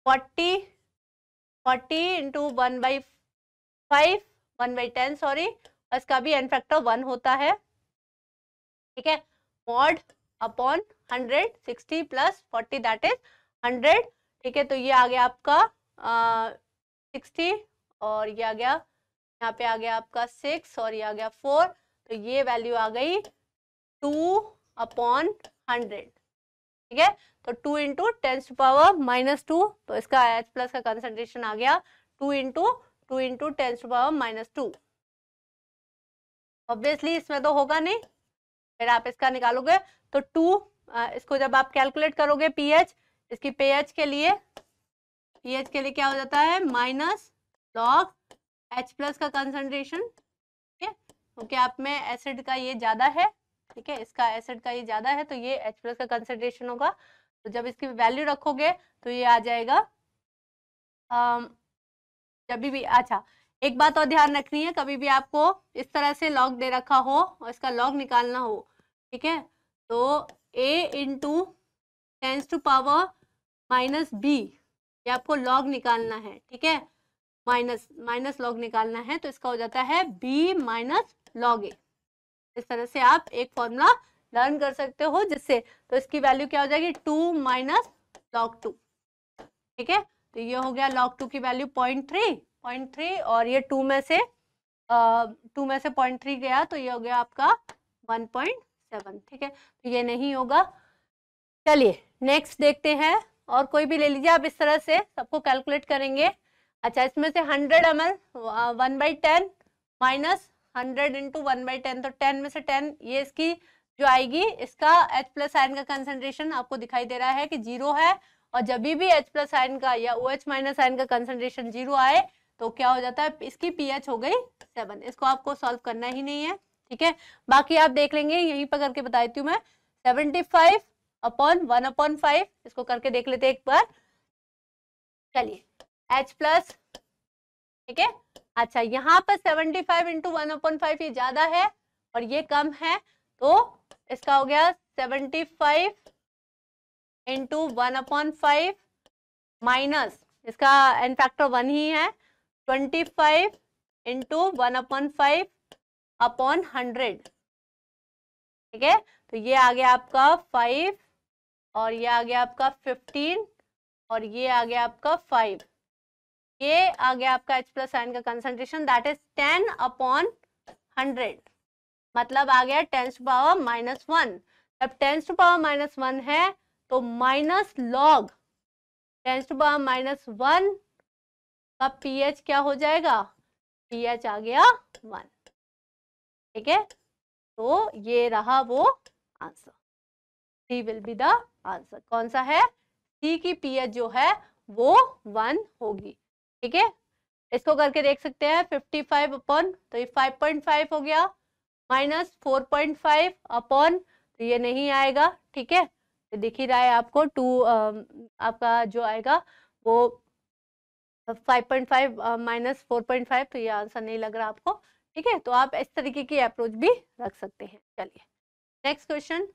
40 इंटू 1/5 1/10 सॉरी, इसका भी n फैक्टर 1 होता है, ठीक है, mod upon 100 60 plus 40 that is 100, ठीक है, तो ये आ गया आपका 60 और ये आ गया यहाँ पे आ गया आपका 6 और ये आ गया 4, तो ये वैल्यू आ गई 2/100, ठीक है, तो 2 इंटू 10⁻², तो इसका H प्लस का कंसंट्रेशन आ गया 2 इंटू 10⁻²। ऑब्वियसली इसमें तो होगा नहीं, फिर आप इसका निकालोगे तो 2, इसको जब आप कैलकुलेट करोगे पीएच, इसकी पीएच के लिए क्या हो जाता है माइनस लॉग H प्लस का कंसंट्रेशन, ठीक है, क्योंकि आप में एसिड का ये ज्यादा है, ठीक है, इसका एसिड का ये ज्यादा है, तो ये H प्लस का कंसंट्रेशन होगा, तो जब इसकी वैल्यू रखोगे तो ये आ जाएगा जब भी, अच्छा एक बात और ध्यान रखनी है, कभी भी आपको इस तरह से लॉग दे रखा हो और इसका लॉग निकालना हो, ठीक है, तो a इंटू 10⁻⁻b ये आपको लॉग निकालना है, ठीक है, माइनस लॉग निकालना है, तो इसका हो जाता है b माइनस लॉग a। इस तरह से आप एक फॉर्मूला लर्न कर सकते हो, जिससे तो इसकी वैल्यू क्या हो जाएगी 2 माइनस लॉग 2, ठीक है, तो ये हो गया log 2 की वैल्यू 0.3 और ये 2 में से 0.3 गया, तो ये हो गया आपका 1.7, ठीक है, तो ये नहीं होगा। चलिए नेक्स्ट देखते हैं, और कोई भी ले लीजिए आप, इस तरह से सबको कैलकुलेट करेंगे। अच्छा, इसमें से 100 ml 1/10 माइनस 100 इंटू 1/10, तो 10 में से 10 ये इसकी जो आएगी, इसका H प्लस आयन का कंसंट्रेशन आपको दिखाई दे रहा है कि 0 है, और जब भी H प्लस आयन का या OH माइनस आयन का कंसंट्रेशन 0 आए तो क्या हो जाता है, इसकी pH हो गई 7, इसको आपको सॉल्व करना ही नहीं है, ठीक है, बाकी आप देख लेंगे, यहीं पर करके बता देती हूँ मैं, 75/1/5 इसको करके देख लेते एक बार। चलिए H प्लस, ठीक है, अच्छा यहाँ पर 75 इंटू 1/5 ये ज्यादा है और ये कम है, तो इसका हो गया 75 इंटू 1/5 माइनस, इसका n फैक्टर 1 ही है, 25 इंटू 1/5 अपॉन 100, ठीक है, तो ये आ गया आपका 5 और ये आ गया आपका 15 और ये आ गया आपका 5, ये आ गया आपका H प्लस आयन का कंसंट्रेशन दैट इज 10/100, मतलब आ गया 10⁻⁻1। अब 10⁻⁻1 है तो माइनस लॉग 10⁻⁻1 का pH क्या हो जाएगा, pH आ गया 1, ठीक है, तो ये रहा वो answer, C will be the answer. कौन सा है, C की pH जो है वो 1 होगी, ठीक है, इसको करके देख सकते हैं 55 अपॉन, तो ये 5.5 हो गया, माइनस 4.5 अपॉन, तो ये नहीं आएगा, ठीक है, तो दिख ही रहा है आपको 2 आपका जो आएगा वो 5.5 माइनस 4.5, तो ये आंसर नहीं लग रहा आपको, ठीक है, तो आप इस तरीके की अप्रोच भी रख सकते हैं। चलिए next question,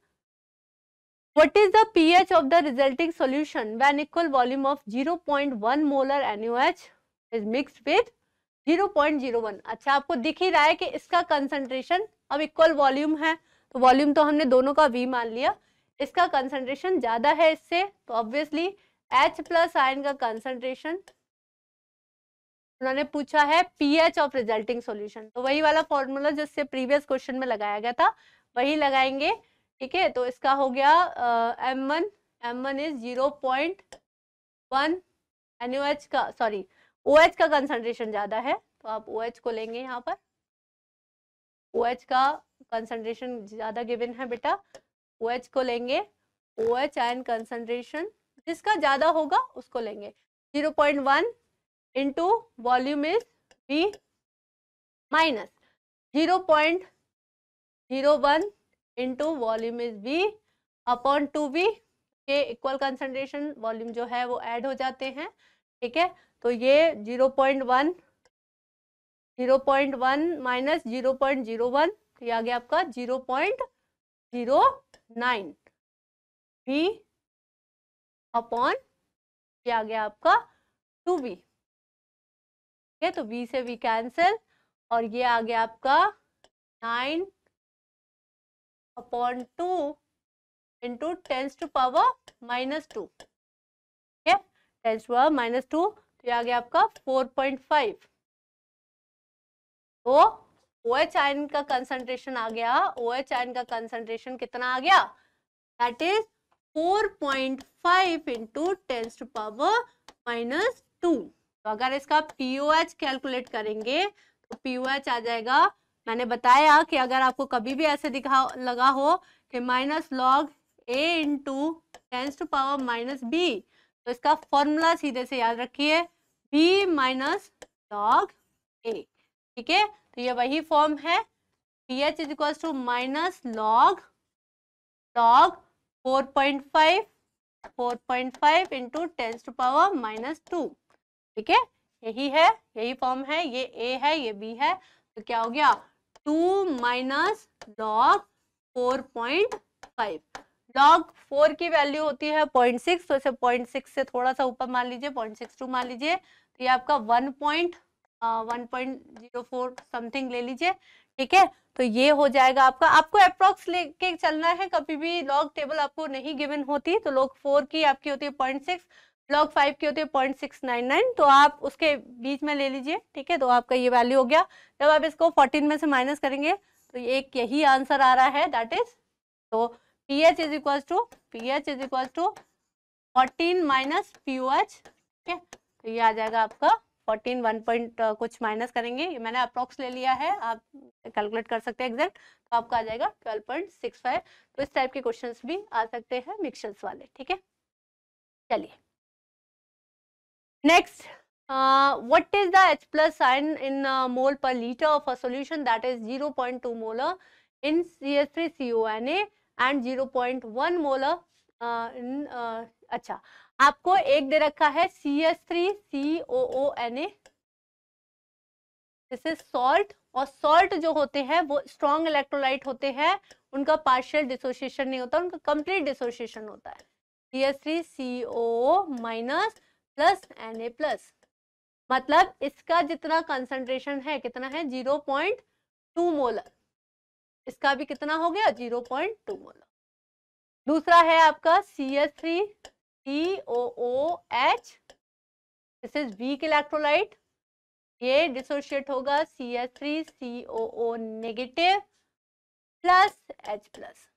what is the pH of the resulting solution when equal volume of 0.1 molar NaOH is mixed with 0.01। अच्छा, आपको दिख ही रहा है कि इसका कंसंट्रेशन अब इक्वल वॉल्यूम है, तो वॉल्यूम तो हमने दोनों का V मान लिया, इसका कंसंट्रेशन ज्यादा है इससे, तो ऑब्वियसली H प्लस आयन का कंसंट्रेशन, उन्होंने पूछा है pH ऑफ रिजल्टिंग सॉल्यूशन, तो वही वाला फॉर्मूला जिससे प्रीवियस क्वेश्चन में लगाया गया था वही लगाएंगे, ठीक है, तो इसका हो गया M1 इज 0.1 NaOH का, सॉरी OH का कंसंट्रेशन ज्यादा है, तो आप OH को लेंगे, यहाँ पर OH का कंसंट्रेशन ज्यादा गिवन है बेटा, OH को लेंगे, OH आयन कंसंट्रेशन जिसका ज्यादा होगा उसको लेंगे, 0.1 into volume is V minus 0.01 into volume is V upon 2V के इक्वल कंसंट्रेशन वॉल्यूम जो है वो ऐड हो जाते हैं, ठीक है, तो ये 0.1 माइनस 0.01, तो ये आ गया आपका 0.09 v अपॉन, ये आ गया आपका 2v। ठीक है, तो v से v कैंसिल, और ये आ गया आपका 9 अपॉन 2 इंटू 10 टू पावर -2। ठीक है, 10 टू पावर -2, तो ये आ गया आपका 4.5। तो OH आयन का कंसंट्रेशन आ गया, OH आयन का कंसंट्रेशन कितना आ गया, that is 4.5 into 10 to power -2। तो अगर इसका POH कैलकुलेट करेंगे तो POH आ जाएगा, मैंने बताया कि अगर आपको कभी भी ऐसे लगा हो कि -log A into 10 to power -b, तो इसका फॉर्मूला सीधे से याद रखिए, b माइनस log A। ठीक है, तो ये वही फॉर्म है, pH is equal to minus log 4.5 into 10 to power -2। ठीक है, यही है, यही फॉर्म है, ये A है, ये B है, तो क्या हो गया 2 माइनस log 4.5। log 4 की वैल्यू होती है 0.6, तो इसे 0.6 से थोड़ा सा ऊपर मान लीजिए, 0.62 मान लीजिए, तो ये आपका 1.04 समथिंग ले लीजिए। ठीक है, तो ये हो जाएगा आपका, आपको अप्रोक्स लेके चलना है, कभी भी लॉग टेबल आपको नहीं गिवन होती, तो log 4 की आपकी होती है 0.6, log 5 की होती है 0.699, तो आप उसके बीच में ले लीजिए। ठीक है, तो आपका ये वैल्यू हो गया। जब आप इसको 14 में से माइनस करेंगे तो एक यही आंसर आ रहा है, दैट इज, तो pH is equal to 14 minus POH। ठीक है, तो ये आ जाएगा आपका 14, 1 पॉइंट कुछ माइनस करेंगे, ये मैंने अप्रोक्स ले लिया है, आप कैलकुलेट कर सकते हैं एग्जैक्ट, तो आपका आ जाएगा 12.65। तो इस टाइप के क्वेश्चंस भी आ सकते हैं मिक्सचर्स वाले। ठीक है, चलिए next, what is the H plus sign in mole per liter of a solution that is 0.2 molar in CH3CONA and 0.1 molar in अच्छा, आपको एक दे रखा है CH3COONA, दिस इज सॉल्ट, और सॉल्ट जो होते हैं वो स्ट्रॉन्ग इलेक्ट्रोलाइट होते हैं, उनका पार्शियल डिसोसिएशन नहीं होता, उनका कंप्लीट डिसोसिएशन होता है, CH3COO minus plus Na plus, मतलब इसका जितना कंसंट्रेशन है कितना है 0.2 मोलर, इसका भी कितना हो गया 0.2 मोलर। दूसरा है आपका CH3COOH, this is weak electrolyte, ये डिसोशिएट होगा CH3COO negative plus H plus.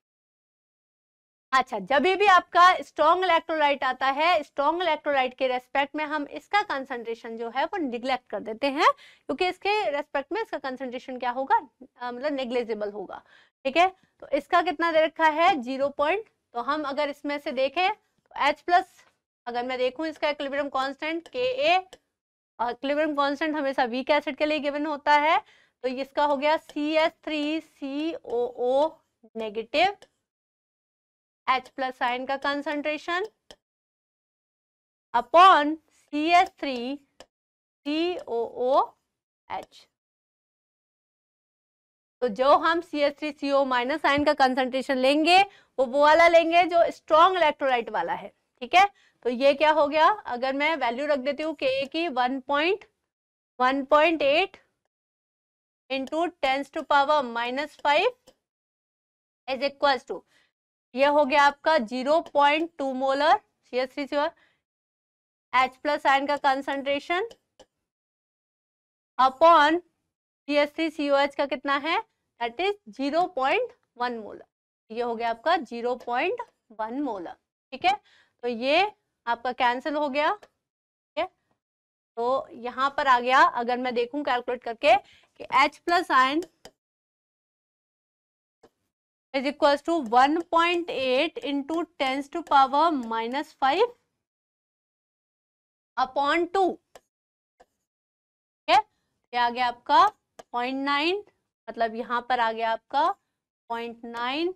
अच्छा, जब भी आपका स्ट्रॉन्ग इलेक्ट्रोलाइट आता है, स्ट्रॉन्ग इलेक्ट्रोलाइट के रेस्पेक्ट में हम इसका कंसंट्रेशन जो है वो निग्लेक्ट कर देते हैं, क्योंकि इसके रेस्पेक्ट में इसका कंसंट्रेशन क्या होगा, मतलब नेग्लिजिबल होगा। ठीक है, तो इसका कितना दे रखा है 0 पॉइंट, तो हम अगर इसमें से देखें तो H प्लस, अगर मैं देखूं इसका इक्विलिब्रियम कांस्टेंट Ka, और इक्विलिब्रियम कांस्टेंट हमेशा वीक एसिड के लिए गिवन होता है, तो इसका हो गया CH3COO negative, H plus ion का कंसंट्रेशन अपॉन CH3COOH। तो जो हम CH3CO माइनस आयन का कंसंट्रेशन लेंगे वो वाला लेंगे जो स्ट्रॉन्ग इलेक्ट्रोलाइट वाला है। ठीक है, तो ये क्या हो गया, अगर मैं वैल्यू रख देती हूँ Ka की 1.8 into 10 to power -5 is equal to, ये हो गया आपका 0.2 molar CH3CO, H plus ion का कंसंट्रेशन अपॉन CH3COH का कितना है, दैट इज 0.1 मोलर, ये हो गया आपका 0.1 मोलर। ठीक है, तो ये आपका कैंसिल हो गया। ठीक है, तो यहाँ पर आ गया, अगर मैं देखूं कैलकुलेट करके कि H plus ion is equal to 1.8 into 10 to power -5 upon 2। ठीक है, ये आ गया आपका 0.9, मतलब यहाँ पर आ गया आपका 0.9,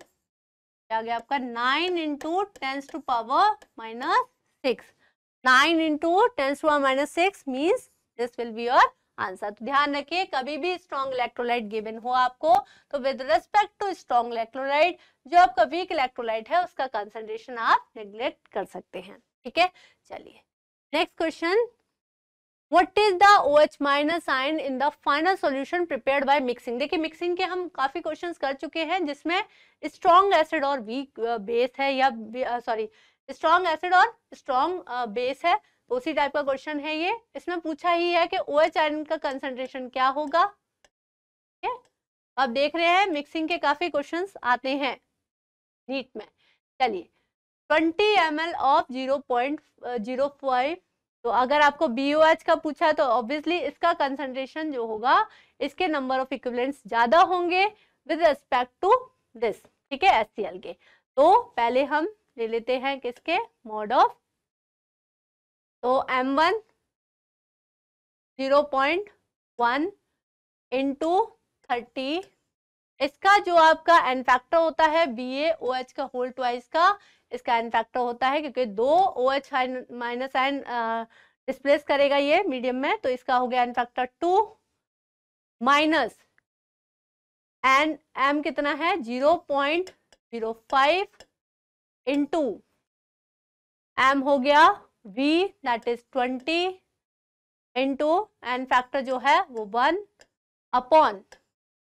आ गया आपका 9 into 10 to power -6, 9 into 10⁻�6 means this will be your answer. तो ध्यान रखिए, कभी भी स्ट्रॉन्ग इलेक्ट्रोलाइट गिवन हो आपको तो with respect to strong electrolyte जो आपका वीक इलेक्ट्रोलाइट है उसका कंसंट्रेशन आप नेग्लेक्ट कर सकते हैं। ठीक है, चलिए next question, What is the OH minus ion in the final solution prepared by mixing. देखिए मिक्सिंग के हम काफी क्वेश्चंस कर चुके हैं जिसमें स्ट्रॉन्ग एसिड और वीक बेस है या सॉरी स्ट्रॉन्ग एसिड और स्ट्रॉन्ग बेस है, तो उसी टाइप का क्वेश्चन है ये। इसमें पूछा ही है कि OH आयन का कंसंट्रेशन क्या होगा। ठीक है, आप देख रहे हैं मिक्सिंग के काफी क्वेश्चंस आते हैं नीट में। चलिए 20 ml ऑफ 0.05, तो अगर आपको BOH का पूछा तो ऑब्वियसली इसका कंसंट्रेशन जो होगा इसके नंबर ऑफ इक्विवेलेंट्स ज्यादा होंगे विद रिस्पेक्ट टू दिस। ठीक है, HCl के। तो पहले हम ले लेते हैं किसके मोड ऑफ, तो M1 0.1 इंटू 30, इसका जो आपका एन फैक्टर होता है BaOH का होल ट्वाइस का, इसका एन फैक्टर होता है क्योंकि 2 OH माइनस आयन डिस्प्लेस करेगा ये मीडियम में, तो इसका हो गया n factor 2 minus n M कितना है 0.05 इंटू एम हो गया V that is 20 into n factor जो है वो 1 upon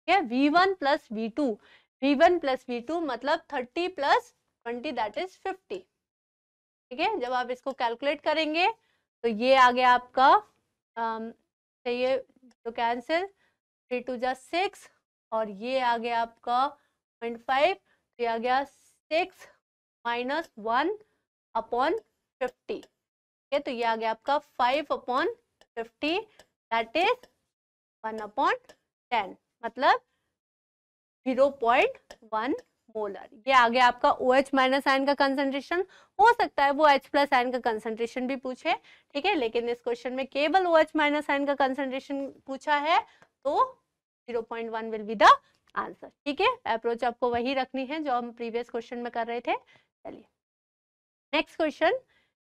V1 plus V2, V1 plus V2 मतलब 30 प्लस 20 दैट इज 50। ठीक है, जब आप इसको कैलकुलेट करेंगे तो ये आ गया आपका ये तो कैंसिल 3 2 जा 6 और ये आ गया आपका 0.5, तो ये आ गया 6 माइनस 1 अपॉन 50। ठीक है, तो ये आ गया आपका 5 अपॉन 50 दैट इज 1 अपॉन 10 मतलब 0.1 मोलर। ये आ गया आपका OH माइनस आयन का कंसंट्रेशन। हो सकता है वो H प्लस आयन का कंसंट्रेशन भी पूछे, ठीक है, लेकिन इस क्वेश्चन में केवल OH माइनस आयन का कंसंट्रेशन पूछा है तो 0.1 विल बी द आंसर। ठीक है, अप्रोच आपको वही रखनी है जो हम प्रीवियस क्वेश्चन में कर रहे थे। चलिए next question,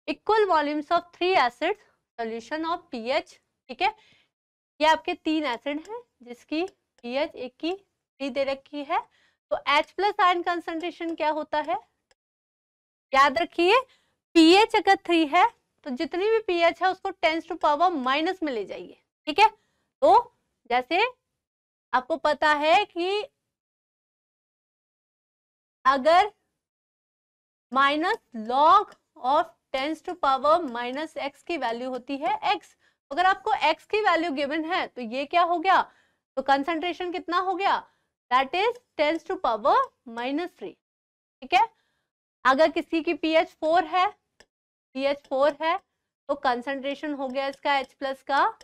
equal volumes of 3 acids solution of pH। ठीक है, ये आपके 3 एसिड हैं जिसकी pH एक की 3 दे रखी है, तो H प्लस आयन कंसंट्रेशन क्या होता है, याद रखिए pH अगर 3 है तो जितनी भी pH है उसको 10 टू पावर माइनस में ले जाइए। ठीक है, तो जैसे आपको पता है कि अगर minus log of 10 to power minus x की वैल्यू होती है x, अगर आपको x की वैल्यू गिवन है तो ये क्या हो गया, तो कंसंट्रेशन कितना हो गया that is 10 to power minus 3। ठीक है, अगर किसी की pH 4 है, pH 4 है तो कंसंट्रेशन हो गया इसका H प्लस का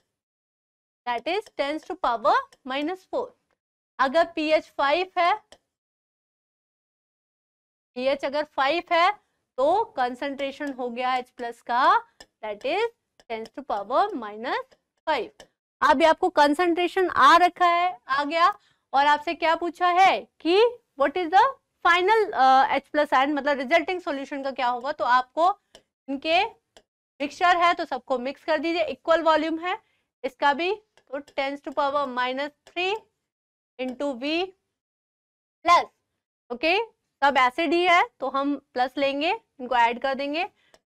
that is 10 to power minus 4। अगर pH 5 है, pH अगर 5 है तो कंसंट्रेशन हो गया H प्लस का that is 10 to power minus 5। अब आपको कंसंट्रेशन आ रखा है, आ गया, और आपसे क्या पूछा है कि what is the final H plus ion मतलब रिजल्टिंग सॉल्यूशन का क्या होगा, तो आपको इनके मिक्सचर है तो सबको मिक्स कर दीजिए, इक्वल वॉल्यूम है इसका भी, तो 10 to power minus 3 into V plus, okay सब एसिड ही है तो हम प्लस लेंगे, इनको ऐड कर देंगे,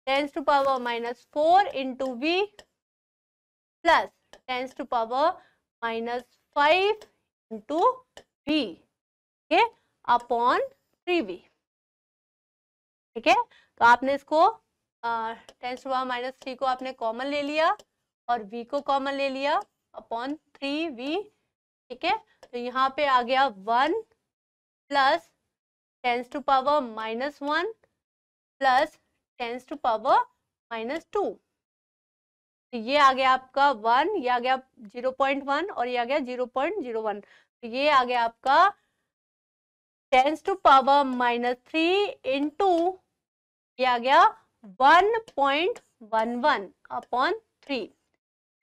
10 to power minus 4 into V plus 10 to power minus 5 into V, ठीक है, अपॉन 3V। ठीक है, तो आपने इसको 10 टू पावर माइनस 3 को आपने कॉमन ले लिया और V को कॉमन ले लिया अपॉन 3V। ठीक है, तो यहाँ पे आ गया 1 plus 10 to power minus 1 plus 10 to power minus 2, तो ये आ गया आपका 1, ये आ गया 0.1 और ये आ गया 0.01, तो ये आ गया आपका 10 टू पावर माइनस 3 इंटू ये आ गया 1.11 अपॉन 3। ठीक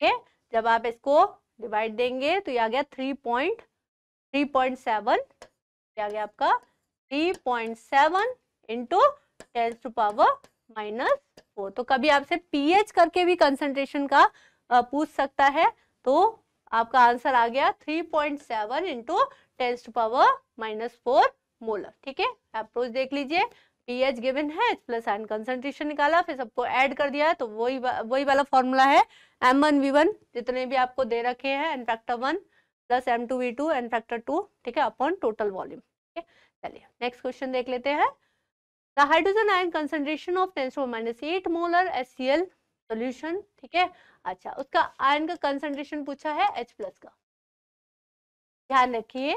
है, जब आप इसको डिवाइड देंगे तो ये आ गया 3.7, ये आ गया आपका 3.7 इंटू 10 टू पावर माइनस 4। तो कभी आपसे pH करके भी कंसंट्रेशन का पूछ सकता है, तो आपका आंसर आ गया 3.7 इंटू 10⁻⁻4 मोलर। ठीक है, अप्रोच देख लीजिए, pH गिवन है, H प्लस आयन कंसंट्रेशन निकाला, फिर सबको ऐड कर दिया है, तो वही वाला फॉर्मूला है M1V1 जितने भी आपको दे रखे हैं n factor 1 plus M2V2 n factor 2, ठीक है, अपॉन टोटल वॉल्यूम। ठीक है, चलिए नेक्स्ट क्वेश्चन देख लेते हैं। The hydrogen ion concentration of 10⁻8 molar HCl solution. ठीक है, अच्छा, उसका आयन का कंसंट्रेशन पूछा है H प्लस का। ध्यान रखिए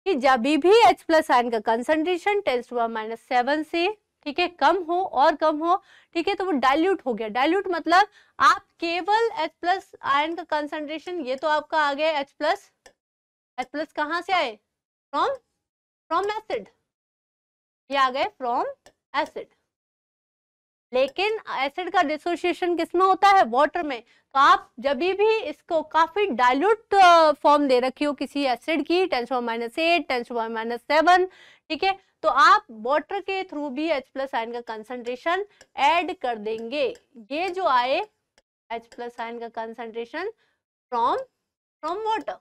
कि जब भी H प्लस आयन का कंसंट्रेशन 10⁻7 से, ठीक है, कम हो और कम हो, ठीक है, तो वो डाइल्यूट हो गया। डाइल्यूट मतलब आप केवल H प्लस आयन का कंसंट्रेशन, ये तो आपका आ गया H प्लस कहाँ से आए? फ्रॉम एसिड, ये आ गए फ्रॉम एसिड। लेकिन एसिड का डिसोसिएशन किसमें होता है? वाटर में। तो आप जब भी इसको काफी डाइल्यूट फॉर्म दे रखी हो किसी एसिड की 10⁻8 10⁻7, ठीक है, तो आप वाटर के थ्रू भी H प्लस आयन का कंसंट्रेशन ऐड कर देंगे। ये जो आए H प्लस आयन का कंसंट्रेशन फ्रॉम वाटर।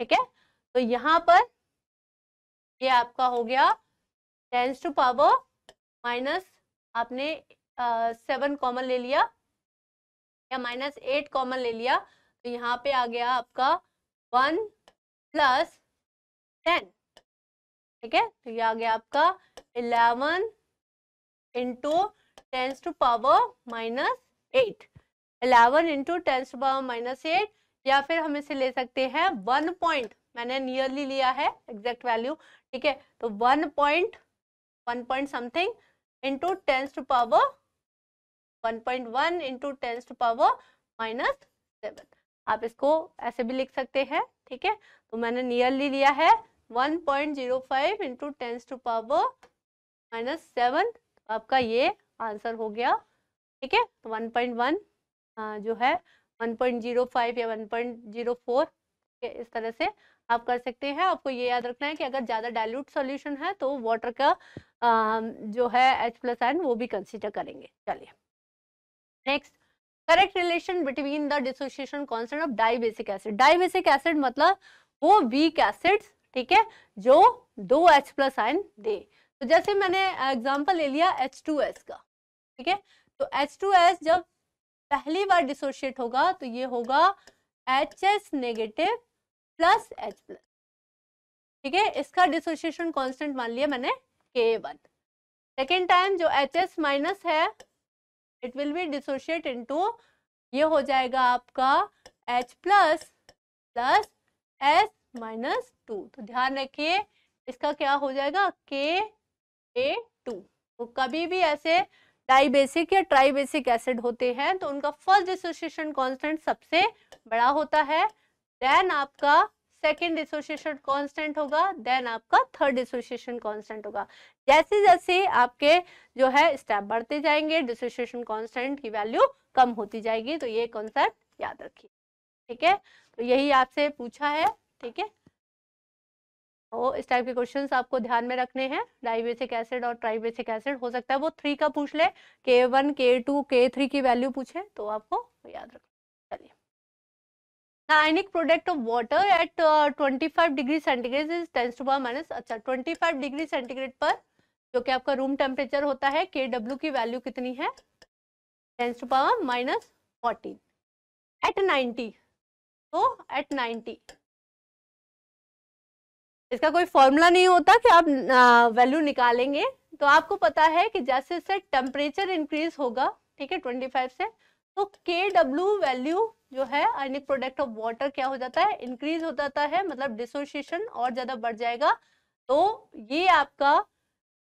ठीक है, तो यहाँ पर ये आपका हो गया 10⁻⁻, आपने 7 कॉमन ले लिया या -8 कॉमन ले लिया, तो यहाँ पे आ गया आपका 1 + 10। ठीक है, तो ये आ गया आपका 11 इंटू 10⁻⁻8, 11 इंटू 10⁻⁻8, या फिर हम इसे ले सकते हैं 1 पॉइंट, मैंने नियरली लिया है एग्जैक्ट वैल्यू। ठीक है, तो 1 पॉइंट समथिंग इंटू 1.1 इंटू 10⁻⁻7। आप इसको ऐसे भी लिख सकते हैं। ठीक है, तो मैंने नियरली लिया है 1.05 इंटू 10⁻⁻7, आपका ये आंसर हो गया। ठीक है, तो 1.1 जो है 1.05 या 1.04, इस तरह से आप कर सकते हैं। आपको ये याद रखना है कि अगर ज्यादा डाइल्यूट सॉल्यूशन है तो वाटर का जो है H प्लस आयन वो भी कंसीडर करेंगे। चलिए next, correct relation between the dissociation constant of dibasic acid. Dibasic acid मतलब वो वीक एसिड्स, ठीक है, जो 2 H प्लस आयन दे। तो जैसे मैंने एग्जांपल ले लिया H2S का। ठीक है, तो H2S जब पहली बार डिसोशिएट होगा तो ये होगा HS negative plus H plus. ठीक है, इसका डिसोसिएशन कांस्टेंट मान लिया मैंने K1। सेकेंड टाइम जो HS माइनस है, it will be dissociate into, ये हो जाएगा आपका H plus plus S minus 2। तो ध्यान रखिए इसका क्या हो जाएगा KA2। तो कभी भी ऐसे डाइबेसिक या ट्राइबेसिक एसिड होते हैं तो उनका फर्स्ट डिसोसिएशन कांस्टेंट सबसे बड़ा होता है, देन आपका सेकेंड डिसोसिएशन कांस्टेंट होगा, देन आपका थर्ड डिसोसिएशन कांस्टेंट होगा। जैसे जैसे आपके जो है स्टेप बढ़ते जाएंगे डिसोसिएशन कांस्टेंट की वैल्यू कम होती जाएगी। तो ये कॉन्सेप्ट याद रखिए। ठीक है, तो यही आपसे पूछा है। ठीक है, तो इस टाइप के क्वेश्चंस आपको ध्यान में रखने हैं। डाइबेसिक एसिड और ट्राइबेसिक एसिड हो सकता है वो 3 का पूछ ले, K1 K2 K3 की वैल्यू पूछे तो आपको याद रखना। चलिए, ionic product of water at 25 degree centigrade is 10⁻⁻। अच्छा, 25 डिग्री सेंटीग्रेड पर जो कि आपका रूम टेम्परेचर होता है, KW की वैल्यू कितनी है? 10⁻⁻14। एट 90, तो एट 90 इसका कोई फॉर्मूला नहीं होता कि आप वैल्यू निकालेंगे। तो आपको पता है कि जैसे जैसे टेम्परेचर इंक्रीज होगा, ठीक है, 25 से, तो KW वैल्यू जो है आयनिक प्रोडक्ट ऑफ वाटर क्या हो जाता है? इंक्रीज हो जाता है, मतलब डिसोसिएशन और ज्यादा बढ़ जाएगा। तो ये आपका,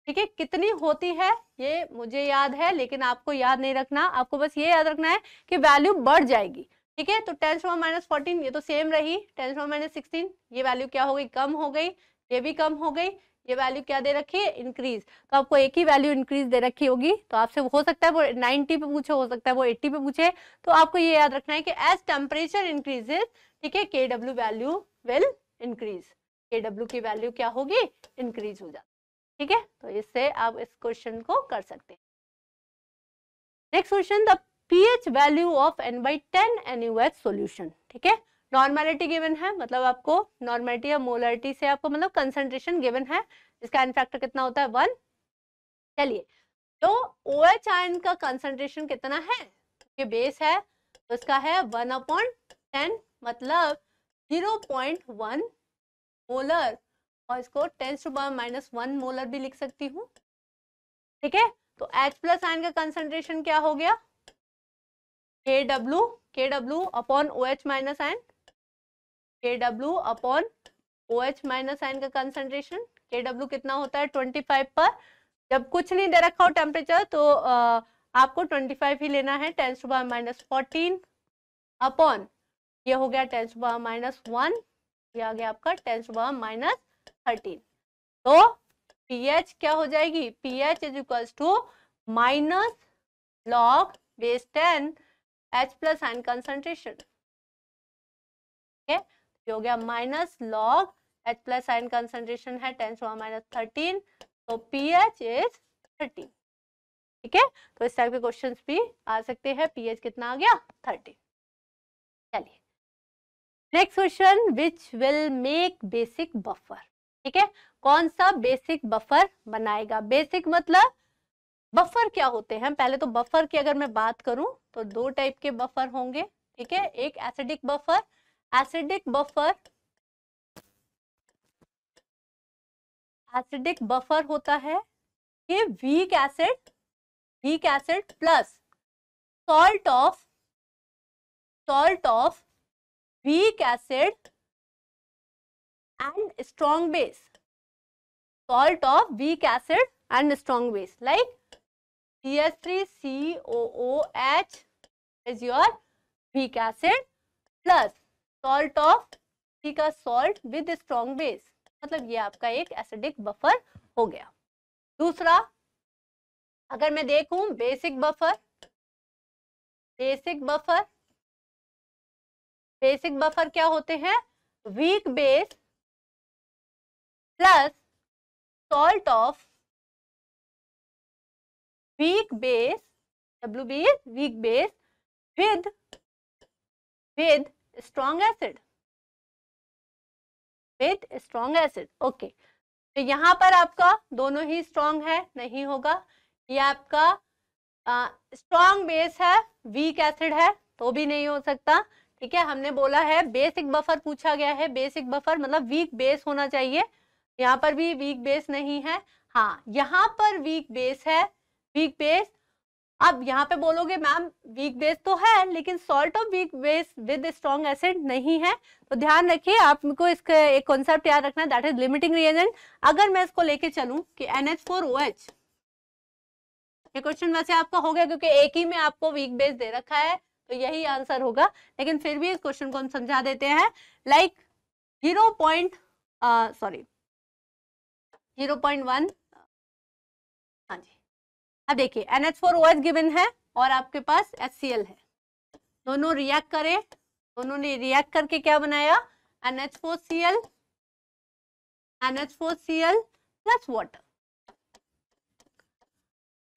ठीक है, कितनी होती है ये मुझे याद है, लेकिन आपको याद नहीं रखना। आपको बस ये याद रखना है कि वैल्यू बढ़ जाएगी। ठीक है, तो 10⁻⁻14 ये तो सेम रही, 10⁻⁻16 ये वैल्यू क्या हो गई? कम हो गई, ये भी कम हो गई, ये वैल्यू क्या दे रखी है? इंक्रीज। तो आपको एक ही वैल्यू इंक्रीज दे रखी होगी, तो आपसे हो सकता है वो 90 पे पूछे, हो सकता है वो 80 पे पूछे। तो आपको ये याद रखना है कि एज टेम्परेचर इंक्रीजेस, ठीक है, KW value will increase, KW की वैल्यू क्या होगी? इंक्रीज हो जाती है। ठीक है, तो इससे आप इस क्वेश्चन को कर सकते हैं। Next question, the pH value of N/10 NaOH solution. ठीक है, नॉर्मेलिटी गिवन है, मतलब आपको नॉर्मेलिटी या मोलरिटी से आपको मतलब कंसंट्रेशन गिवन है, इसका एन फैक्टर कितना होता है 1। चलिए, तो OH आयन का कंसंट्रेशन कितना है, ये बेस है तो इसका है 1/10, मतलब 0.1 मोलर, और इसको 10⁻⁻1 मोलर भी लिख सकती हूँ। ठीक है, तो H+ आयन का कंसंट्रेशन क्या हो गया, KW upon OH minus ion, KW upon OH minus ion का कंसंट्रेशन, KW कितना होता है 25 पर। जब कुछ नहीं दे रखा हो टेम्परेचर तो आपको 25 ही लेना है, 10⁻⁻14 अपॉन ये हो गया 10⁻⁻1, ये आ गया आपका 10⁻⁻13। तो pH क्या हो जाएगी, pH is equals to minus log base 10 H+ ion concentration. ये हो गया minus log H+ ion concentration है 10⁻⁻13, तो pH इज 13। ठीक है, तो इस टाइप के क्वेश्चंस भी आ सकते हैं। pH कितना आ गया 13। चलिए next question, which will make basic buffer. ठीक है, कौन सा बेसिक बफर बनाएगा। बेसिक मतलब बफर क्या होते हैं, पहले तो बफर की अगर मैं बात करूं तो दो टाइप के बफर होंगे। ठीक है, एक एसिडिक बफर, एसिडिक बफर होता है ये weak acid plus salt of weak acid and strong base, salt of weak acid and strong base like CH3COOH is your weak acid plus salt of C का salt with strong base, मतलब ये आपका एक acidic buffer हो गया। दूसरा अगर मैं देखूं बेसिक बफर क्या होते हैं, weak base plus salt of weak base, WB is weak base with strong acid, okay. तो यहाँ पर आपका दोनों ही स्ट्रॉन्ग है, नहीं होगा। ये आपका स्ट्रॉन्ग बेस है, वीक एसिड है, तो भी नहीं हो सकता। ठीक है, हमने बोला है बेसिक बफर पूछा गया है, बेसिक बफर मतलब वीक बेस होना चाहिए, यहाँ पर भी वीक बेस नहीं है। हाँ, यहाँ पर वीक बेस है, वीक बेस। अब यहाँ पे बोलोगे मैम वीक बेस तो है लेकिन salt of weak base with strong acid नहीं है, तो ध्यान रखिए आपको इसका एक कॉन्सेप्ट याद रखना है, दैट इज लिमिटिंग रिएजेंट। अगर मैं इसको लेके चलूं कि NH4OH, ये क्वेश्चन वैसे आपका हो गया क्योंकि एक ही में आपको वीक बेस दे रखा है तो यही आंसर होगा, लेकिन फिर भी इस क्वेश्चन को हम समझा देते हैं। लाइक 0.1, हाँ जी, अब देखिए NH4OH गिवन है और आपके पास HCl है, दोनों रिएक्ट करें, दोनों ने रिएक्ट करके क्या बनाया, NH4Cl प्लस वाटर।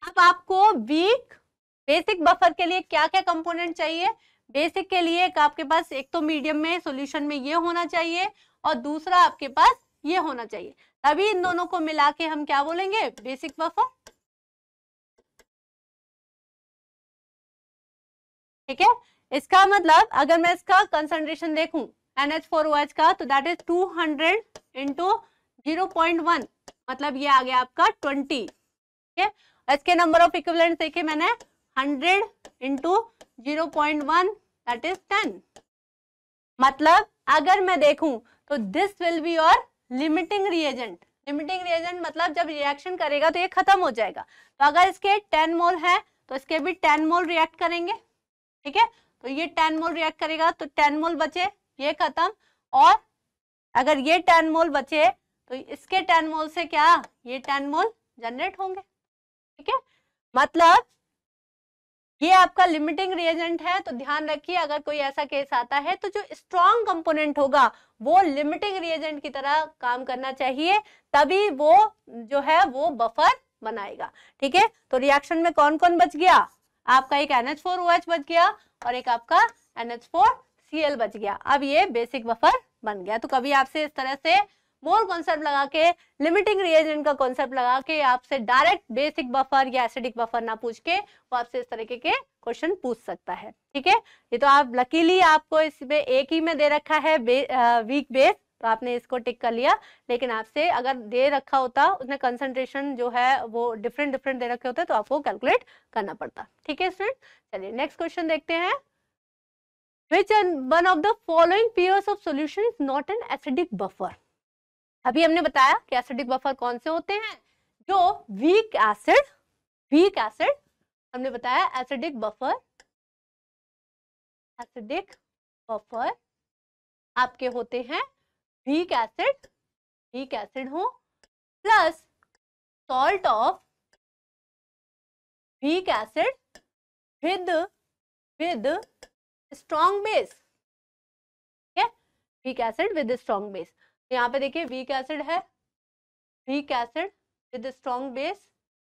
अब आपको वीक बेसिक बफर के लिए क्या क्या कंपोनेंट चाहिए, बेसिक के लिए आपके पास एक तो मीडियम में सॉल्यूशन में ये होना चाहिए और दूसरा आपके पास ये होना चाहिए, तभी इन दोनों को मिला के हम क्या बोलेंगे, बेसिक बफर। ठीक है, इसका मतलब अगर मैं इसका कंसंट्रेशन देखूं NH4OH का तो दैट इज 200 इंटू 0.1, मतलब ये आ गया आपका 20। ठीक है, इसके नंबर ऑफ इक्विवेलेंट देखे मैंने 100 इंटू 0.1 दैट इज 10, मतलब अगर मैं देखूं तो this will be your limiting reagent. Limiting reagent मतलब जब रिएक्शन करेगा तो ये खत्म हो जाएगा, तो अगर इसके 10 मोल है तो इसके भी 10 मोल रिएक्ट करेंगे। ठीक है, तो ये 10 मोल रिएक्ट करेगा तो 10 मोल बचे, ये खत्म, और अगर ये 10 मोल बचे तो इसके 10 मोल से क्या, ये 10 मोल जनरेट होंगे। ठीक है, मतलब ये आपका लिमिटिंग रिएजेंट है, तो ध्यान रखिए अगर कोई ऐसा केस आता है तो जो स्ट्रॉन्ग कंपोनेंट होगा वो लिमिटिंग रिएजेंट की तरह काम करना चाहिए, तभी वो जो है वो बफर बनाएगा। ठीक है, तो रिएक्शन में कौन कौन बच गया, आपका एक NH4OH बच गया और एक आपका NH4Cl बच गया। अब ये बेसिक बफर बन गया। तो कभी आपसे इस तरह से मोल कॉन्सेप्ट लगा के, लिमिटिंग रिएजेंट का कॉन्सेप्ट लगा के आपसे डायरेक्ट बेसिक बफर या एसिडिक बफर ना पूछ के वो आपसे इस तरीके के क्वेश्चन पूछ सकता है। ठीक है, ये तो आप लकीली आपको इसमें एक ही में दे रखा है वीक बेस, तो आपने इसको टिक कर लिया, लेकिन आपसे अगर दे रखा होता उसने कंसंट्रेशन जो है वो डिफरेंट डिफरेंट दे रखे होते तो आपको कैलकुलेट करना पड़ता। ठीक है स्टूडेंट, चलिए नेक्स्ट क्वेश्चन देखते हैं। Which one of the following pairs of solution is not an acidic buffer? अभी हमने बताया कि एसिडिक बफर कौन से होते हैं, जो वीक एसिड हमने बताया एसिडिक बफर आपके होते हैं वीक एसिड हो plus salt of weak acid with strong base. ठीक है, weak acid with strong base. यहाँ पे देखिए वीक एसिड है, weak acid with strong base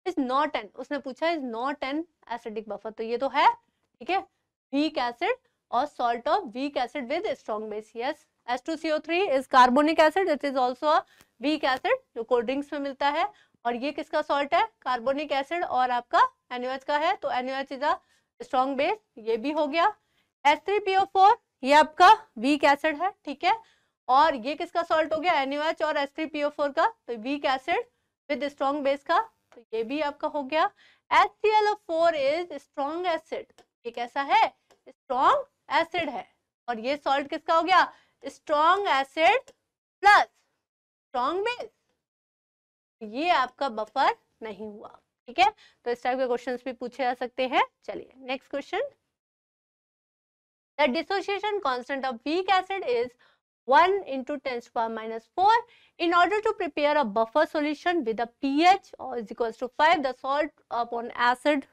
is not an, उसने पूछा is not an acidic buffer, तो ये तो है। ठीक है, वीक एसिड और salt of weak acid with strong base. Yes, H2CO3 is carbonic acid, it is also a weak acid जो कोल्ड ड्रिंक्स में मिलता है। और ये किसका सॉल्ट है, कार्बोनिक एसिड और आपका NaOH का है, तो NaOH is a strong base, ये भी हो गया। H3PO4 ये आपका वीक एसिड है। ठीक है, और ये किसका सॉल्ट हो गया, NaOH और H3PO4 का, तो weak acid with strong base का, तो ये भी आपका हो गया। HClO4 इज स्ट्रॉन्ग एसिड, ये कैसा है, स्ट्रॉन्ग एसिड है, और ये सॉल्ट किसका हो गया, strong acid plus strong base, ये आपका बफर नहीं हुआ। ठीक है, तो इस टाइप के क्वेश्चंस भी पूछे जा सकते हैं। चलिए next question, the dissociation constant of weak acid is 1 × 10⁻⁴. In order to prepare a buffer solution with a pH is equals to 5, the salt upon acid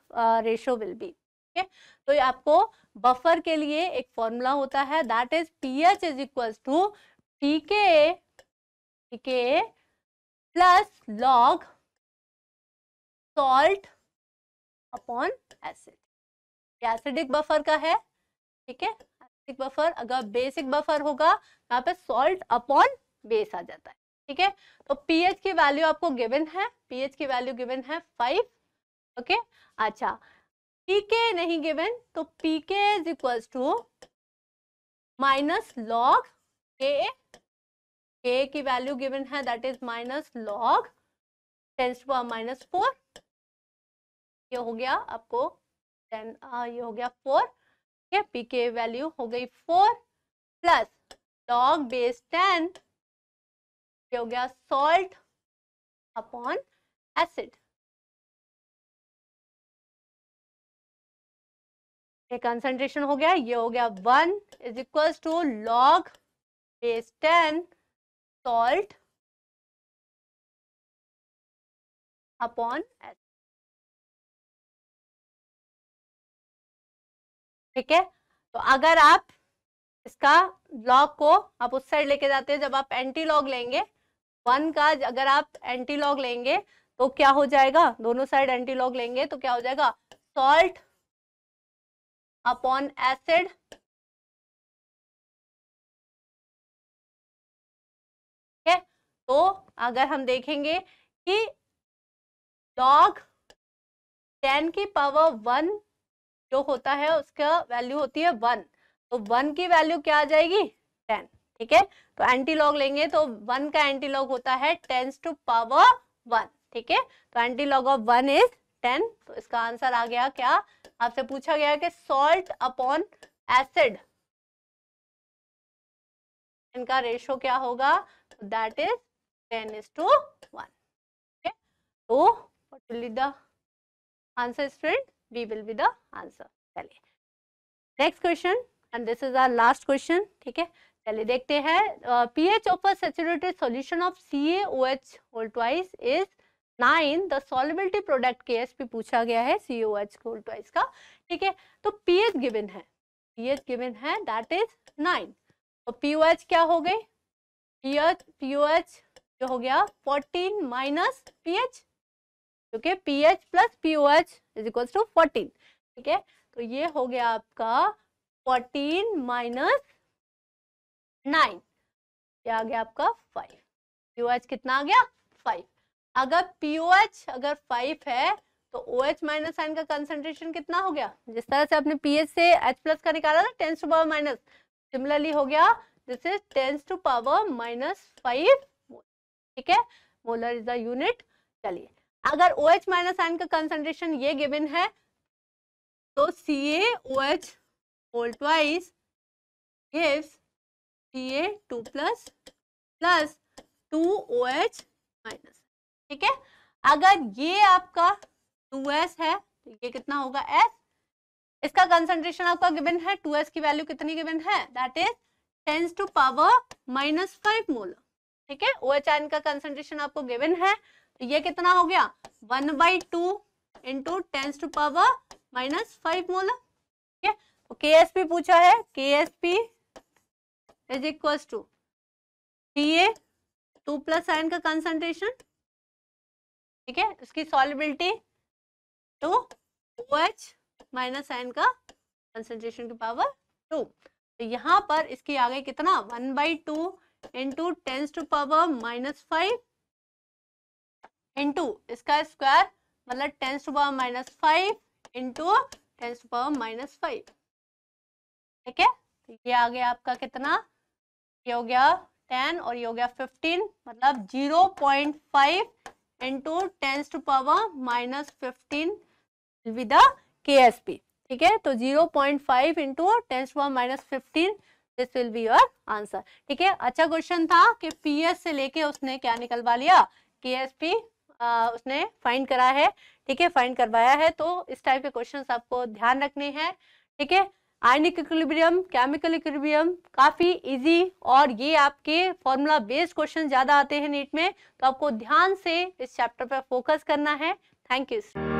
ratio will be. Okay? तो ये आपको buffer के लिए एक formula होता है, that is pH is equals to pKa plus log salt upon acid. ये acidic buffer का है। ठीक है, एसिडिक बफर अगर बेसिक बफर होगा यहाँ पे सॉल्ट अपॉन बेस आ जाता है। ठीक है, तो pH की वैल्यू आपको गिवन है, pH की वैल्यू गिवन है 5। ओके, अच्छा pK नहीं गिवन, तो pK is equals to minus log Ka, Ka की वैल्यू गिवन है दैट इज माइनस लॉग 10⁻⁴। ये हो गया आपको 10, ये हो गया 4। ठीक है, pK वैल्यू हो गई 4 प्लस लॉग बेस 10, ये हो गया सॉल्ट अपॉन एसिड। ये कंसंट्रेशन हो गया, ये हो गया 1 is equals to log base 10 salt upon acid. ठीक है, तो अगर आप इसका लॉग को आप उस साइड लेके जाते हैं, जब आप एंटी लॉग लेंगे 1 का, अगर आप एंटी लॉग लेंगे तो क्या हो जाएगा, दोनों साइड एंटी लॉग लेंगे तो क्या हो जाएगा, सॉल्ट अपॉन एसिड। ठीक है, तो अगर हम देखेंगे कि लॉग 10 की पावर 1 जो होता है उसका वैल्यू होती है 1, तो 1 की वैल्यू क्या आ जाएगी 10। ठीक है, तो एंटी लॉग लेंगे तो 1 का एंटी लॉग होता है 10 टू पावर 1। ठीक है, तो एंटी लॉग ऑफ 1 इज 10, तो इसका आंसर आ गया क्या, आपसे पूछा गया कि सॉल्ट अपॉन एसिड इनका रेशो क्या होगा, दैट इज 10:1। okay? तो what will be the answer student, B will be the answer। चलिए next question and this is our last question. ठीक है, चलिए देखते हैं, pH of a saturated solution of CaOH whole twice is 9, the solubility product KSP पूछा गया है CaOH whole twice का। ठीक है, तो पीएच गिवन है, पीएच गिवन है दैट इज 9, और पीओएच क्या हो गई, पीओएच जो हो गया 14 माइनस पीएच, क्योंकि pH plus pOH is equal to 14, ठीक है, तो ये हो गया आपका 14 माइनस 9, ये आ गया आपका 5, पीओएच कितना आ गया 5। अगर पीओएच अगर 5 है तो OH माइनस आयन का कंसंट्रेशन कितना हो गया, जिस तरह से आपने पीएच से H प्लस का निकाला था 10 टू पावर माइनस, सिमिलरली हो गया this is 10 to power minus 5, ठीक है, मोलर इज द यूनिट। चलिए अगर OH माइनस आयन का कंसंट्रेशन ये गिवन है तो CaOH whole twice gives Ca2 plus plus 2OH minus, ठीक है। अगर ये आपका 2s है तो ये कितना होगा s, इसका कंसंट्रेशन आपका गिवन है, 2s की वैल्यू कितनी गिवन है, that is 10 to power minus 5 molar, ठीक है। OH आयन का कंसंट्रेशन आपको गिवन है तो ये कितना हो गया 1/2 into 10 to power minus 5 molar, ठीक है। तो KSP पूछा है, KSP is equal to Ca2 plus ion का कंसंट्रेशन, ठीक है, इसकी सॉल्युबिलिटी तो OH माइनस आयन का कंसंट्रेशन की पावर 2, तो यहाँ पर इसकी आ गई कितना 1/2 into 10 to power minus 5 into इसका स्क्वायर मतलब 10 to power minus 5 into 10 to power minus 5, ठीक है। तो ये आ गया आपका कितना, ये हो गया 10 और ये हो गया 15, मतलब 0.5 into 10 to power minus 15 with the KSP, ठीक है। तो 0.5 into 10 to power minus 15 this will be your answer, ठीक है। अच्छा क्वेश्चन था कि PS से लेके उसने क्या निकलवा लिया, KSP उसने फाइंड करा है, ठीक है, फाइंड करवाया है। तो इस टाइप के क्वेश्चंस आपको ध्यान रखने हैं, ठीक है। आयनिक इक्विलिब्रियम, केमिकल इक्विलिब्रियम काफी इजी, और ये आपके फॉर्मूला बेस्ड क्वेश्चन ज्यादा आते हैं नीट में, तो आपको ध्यान से इस चैप्टर पर फोकस करना है। Thank you.